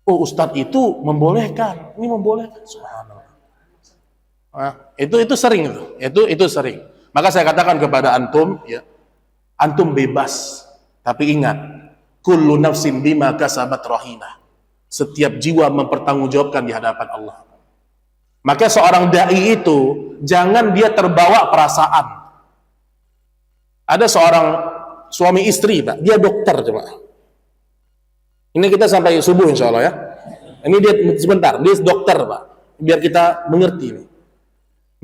Oh, Ustadz itu membolehkan, ini membolehkan. Subhanallah. Nah, itu sering itu sering. Maka saya katakan kepada antum, ya, antum bebas, tapi ingat, kullu nafsin bima kasabat rahinah. Setiap jiwa mempertanggungjawabkan di hadapan Allah. Maka seorang dai itu jangan dia terbawa perasaan. Ada seorang suami istri, Pak, dia dokter, coba. Ini kita sampai subuh insya Allah ya. Ini dia sebentar, dia dokter, Pak, biar kita mengerti ini.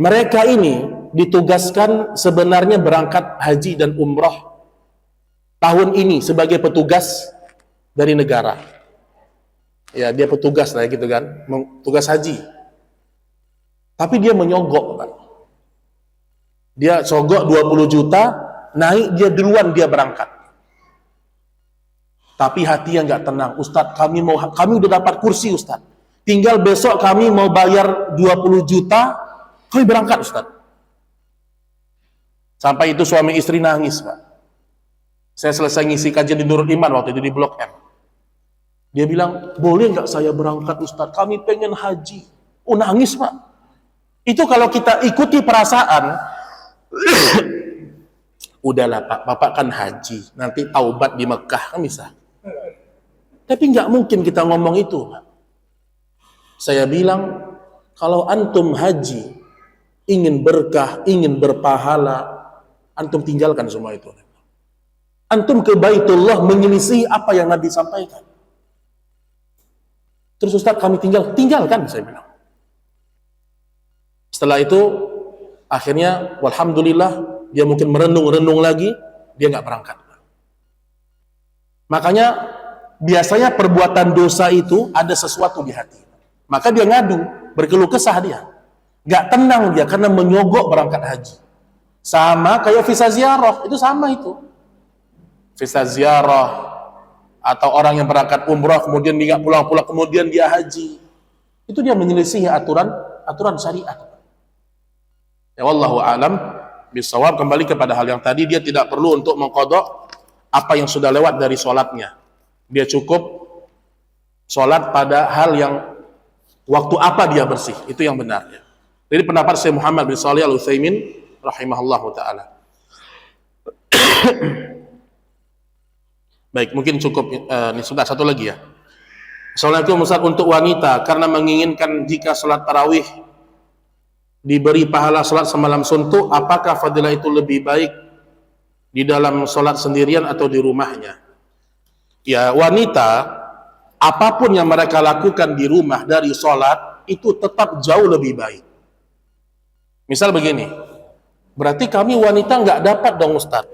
Mereka ini ditugaskan sebenarnya berangkat haji dan umroh tahun ini sebagai petugas dari negara. Ya, dia petugas lah gitu kan, tugas haji. Tapi dia menyogok, Pak. Dia sogok 20 juta, naik dia duluan, dia berangkat. Tapi hatinya nggak tenang. Ustadz, kami udah dapat kursi, Ustadz. Tinggal besok kami mau bayar 20 juta, kami berangkat, Ustadz. Sampai itu suami istri nangis, Pak. Saya selesai ngisi kajian di Nurul Iman waktu itu di Blok M. Dia bilang, boleh nggak saya berangkat, Ustadz? Kami pengen haji. Oh, nangis, Pak. Itu kalau kita ikuti perasaan, udahlah Pak, Bapak kan haji, nanti taubat di Mekah, kan bisa. Tapi nggak mungkin kita ngomong itu, Pak. Saya bilang, kalau antum haji, ingin berkah, ingin berpahala, antum tinggalkan semua itu. Antum ke Baitullah menyelisih apa yang Nabi sampaikan. Terus Ustaz, kami tinggalkan, saya bilang. Setelah itu, akhirnya, walhamdulillah, dia mungkin merenung-renung lagi, dia nggak berangkat. Makanya, biasanya perbuatan dosa itu ada sesuatu di hati. Maka dia ngadu, berkeluh kesah dia. Nggak tenang dia karena menyogok berangkat haji. Sama kayak visa ziarah, itu sama itu. Visa ziarah, atau orang yang berangkat umrah, kemudian dia nggak pulang-pulang, kemudian dia haji. Itu dia menyelisihi aturan syariat. Ya wallahu a'lam bisawab. Kembali kepada hal yang tadi, dia tidak perlu untuk mengqadha apa yang sudah lewat dari sholatnya. Dia cukup sholat pada hal yang waktu apa dia bersih, itu yang benar. Jadi pendapat Syekh Muhammad bin Shalih Al-Utsaimin rahimahullahu taala. Baik, mungkin cukup ini sudah satu lagi ya. Assalamualaikum Ustaz, untuk wanita karena menginginkan jika sholat tarawih diberi pahala sholat semalam suntuk, apakah fadilah itu lebih baik di dalam sholat sendirian atau di rumahnya? Ya, wanita apapun yang mereka lakukan di rumah dari sholat itu tetap jauh lebih baik. Misal begini, berarti kami wanita nggak dapat dong Ustaz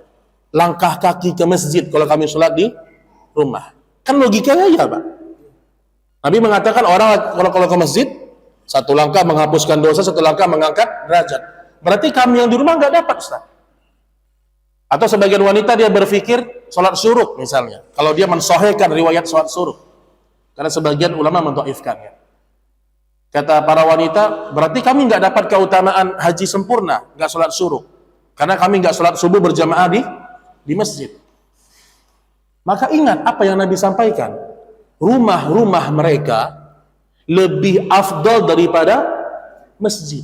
langkah kaki ke masjid kalau kami sholat di rumah. Kan logikanya ya Pak. Nabi mengatakan orang kalau ke masjid, satu langkah menghapuskan dosa, satu langkah mengangkat derajat. Berarti kami yang di rumah nggak dapat Ustaz. Atau sebagian wanita dia berpikir sholat syuruk misalnya, kalau dia mensohhikan riwayat sholat syuruk, karena sebagian ulama mendhaifkannya. Kata para wanita, berarti kami nggak dapat keutamaan haji sempurna, nggak sholat syuruk, karena kami nggak sholat subuh berjamaah di masjid. Maka ingat apa yang Nabi sampaikan, rumah-rumah mereka lebih afdal daripada masjid.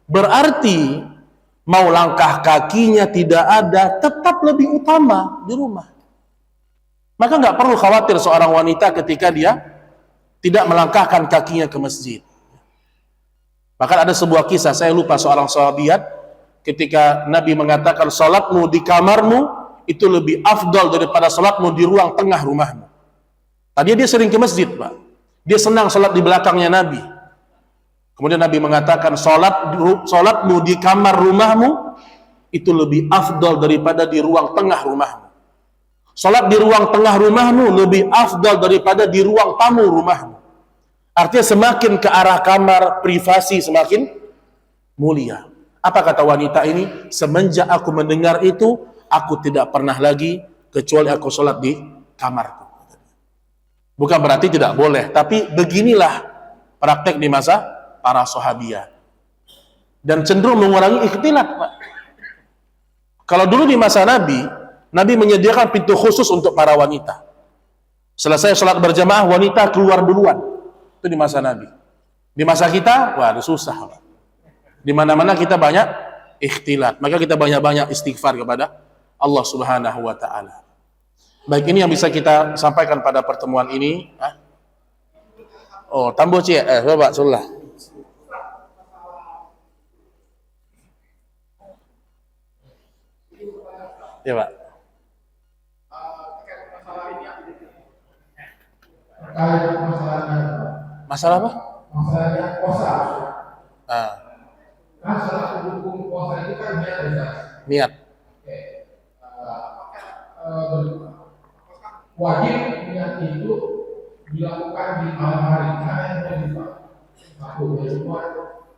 Berarti mau langkah kakinya tidak ada, tetap lebih utama di rumah. Maka nggak perlu khawatir seorang wanita ketika dia tidak melangkahkan kakinya ke masjid. Bahkan ada sebuah kisah, saya lupa, seorang sahabiat ketika Nabi mengatakan salatmu di kamarmu itu lebih afdal daripada salatmu di ruang tengah rumahmu. Tadi dia sering ke masjid, Pak. Dia senang salat di belakangnya Nabi. Kemudian Nabi mengatakan salatmu di kamar rumahmu itu lebih afdal daripada di ruang tengah rumahmu. Salat di ruang tengah rumahmu lebih afdal daripada di ruang tamu rumahmu. Artinya semakin ke arah kamar privasi semakin mulia. Apa kata wanita ini? Semenjak aku mendengar itu, aku tidak pernah lagi kecuali aku salat di kamarku. Bukan berarti tidak boleh, tapi beginilah praktek di masa para sahabiat. Dan cenderung mengurangi ikhtilat, Pak. Kalau dulu di masa Nabi, Nabi menyediakan pintu khusus untuk para wanita. Selesai sholat berjamaah, wanita keluar duluan. Itu di masa Nabi. Di masa kita, waduh susah. Di mana-mana kita banyak ikhtilat. Maka kita banyak-banyak istighfar kepada Allah Subhanahu wa Ta'ala. Baik, ini yang bisa kita sampaikan pada pertemuan ini. Oh, tambo cie, coba sulah. Ya, Pak. Terkait masalahnya, Masalah apa? masalahnya puasa. Ah, Kan salah satu hukum puasa itu kan niat Ustaz. niat. Oke. Wajib niat itu dilakukan di malam hari karena yang wajib Pak. Satu ya semua.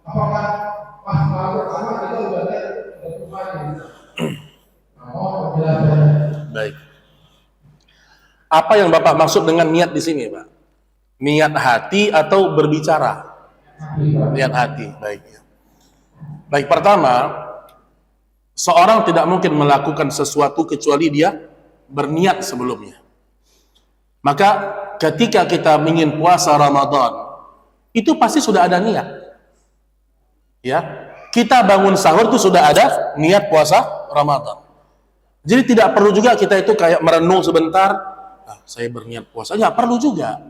Apakah pas malam pertama kita sudah niat untuk hari? Nah, penjelasannya. Baik. Apa yang Bapak maksud dengan niat di sini, Pak? Niat hati atau berbicara? Niat hati. Baik. Baik, pertama, seorang tidak mungkin melakukan sesuatu kecuali dia berniat sebelumnya. Maka ketika kita ingin puasa Ramadan, itu pasti sudah ada niat. Ya, kita bangun sahur itu sudah ada niat puasa Ramadan. Jadi tidak perlu juga kita itu kayak merenung sebentar, saya berniat puasa. Nggak perlu juga.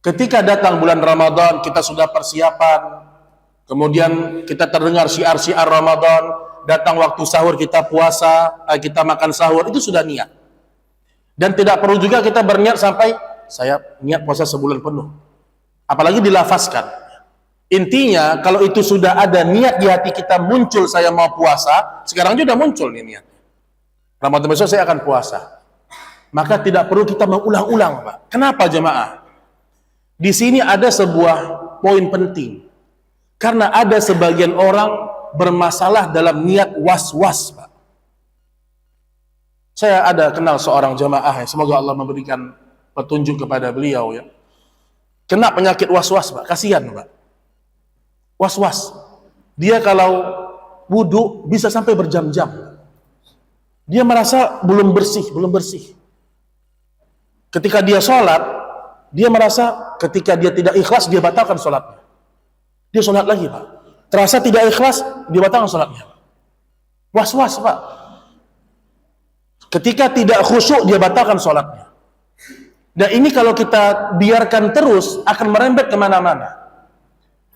Ketika datang bulan Ramadan, kita sudah persiapan, kemudian kita terdengar syiar-syiar Ramadan, datang waktu sahur kita puasa, kita makan sahur, itu sudah niat. Dan tidak perlu juga kita berniat sampai saya niat puasa sebulan penuh. Apalagi dilafazkan. Intinya, kalau itu sudah ada niat di hati kita muncul saya mau puasa, sekarang juga sudah muncul nih niat. Ramadan besok saya akan puasa. Maka tidak perlu kita mengulang-ulang, Pak. Kenapa jemaah? Di sini ada sebuah poin penting. Karena ada sebagian orang bermasalah dalam niat was-was, Pak. Saya ada kenal seorang jemaah, semoga Allah memberikan petunjuk kepada beliau ya. Kena penyakit was-was, Pak. Kasihan, Pak. Was-was. Dia kalau wudhu bisa sampai berjam-jam. Dia merasa belum bersih. Ketika dia sholat, dia merasa ketika dia tidak ikhlas, dia batalkan sholatnya. Dia sholat lagi, Pak. Terasa tidak ikhlas, dia batalkan sholatnya. Was-was, Pak. Ketika tidak khusyuk, dia batalkan sholatnya. Dan ini kalau kita biarkan terus, akan merembet kemana-mana.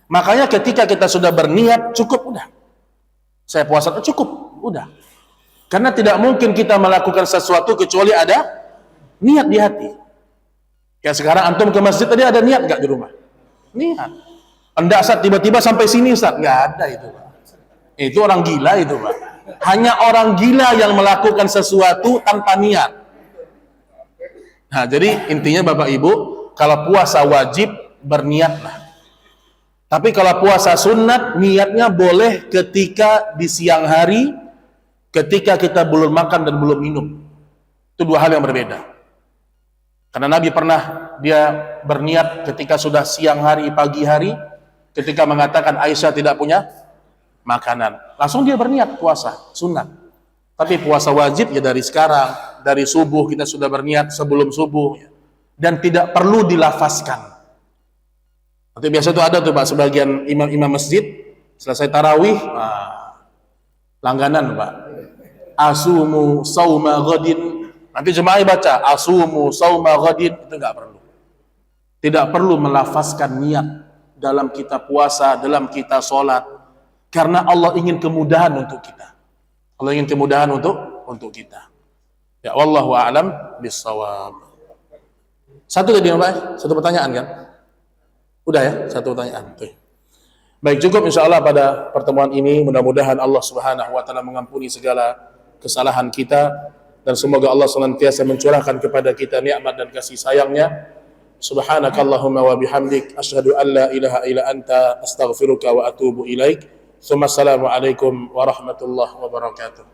Makanya ketika kita sudah berniat, cukup, udah. Saya puasa, cukup, udah. Karena tidak mungkin kita melakukan sesuatu kecuali ada niat di hati. Ya sekarang antum ke masjid tadi ada niat nggak di rumah? Niat. Enggak, Ustaz, tiba-tiba sampai sini, Ustaz. Nggak ada itu, Pak. Itu orang gila itu, Pak. Hanya orang gila yang melakukan sesuatu tanpa niat. Nah, jadi intinya Bapak Ibu, kalau puasa wajib berniatlah. Tapi kalau puasa sunat, niatnya boleh ketika di siang hari, ketika kita belum makan dan belum minum. Itu dua hal yang berbeda. Karena Nabi pernah dia berniat ketika sudah siang hari, pagi hari, ketika mengatakan Aisyah tidak punya makanan. Langsung dia berniat puasa, sunat. Tapi puasa wajib ya dari sekarang, dari subuh kita sudah berniat sebelum subuh. Dan tidak perlu dilafazkan. Nanti biasa itu ada tuh Pak, sebagian imam-imam masjid, selesai tarawih, langganan Pak. Asumu sauma ghadin. Nanti jemaah baca asumu sauma ghadin, itu enggak perlu. Tidak perlu melafazkan niat dalam kita puasa, dalam kita sholat, karena Allah ingin kemudahan untuk kita. Allah ingin kemudahan untuk kita. Ya wallahu a'lam bissawab. Satu tadi Pak, satu pertanyaan kan? Udah ya, satu pertanyaan. Tuh. Baik, cukup insyaallah pada pertemuan ini. Mudah-mudahan Allah Subhanahu wa taala mengampuni segala kesalahan kita dan semoga Allah senantiasa mencurahkan kepada kita nikmat dan kasih sayang-Nya. Subhanakallahumma wa bihamdik asyhadu an la ilaha illa anta astaghfiruka wa atubu ilaik. Assalamualaikum warahmatullahi wabarakatuh.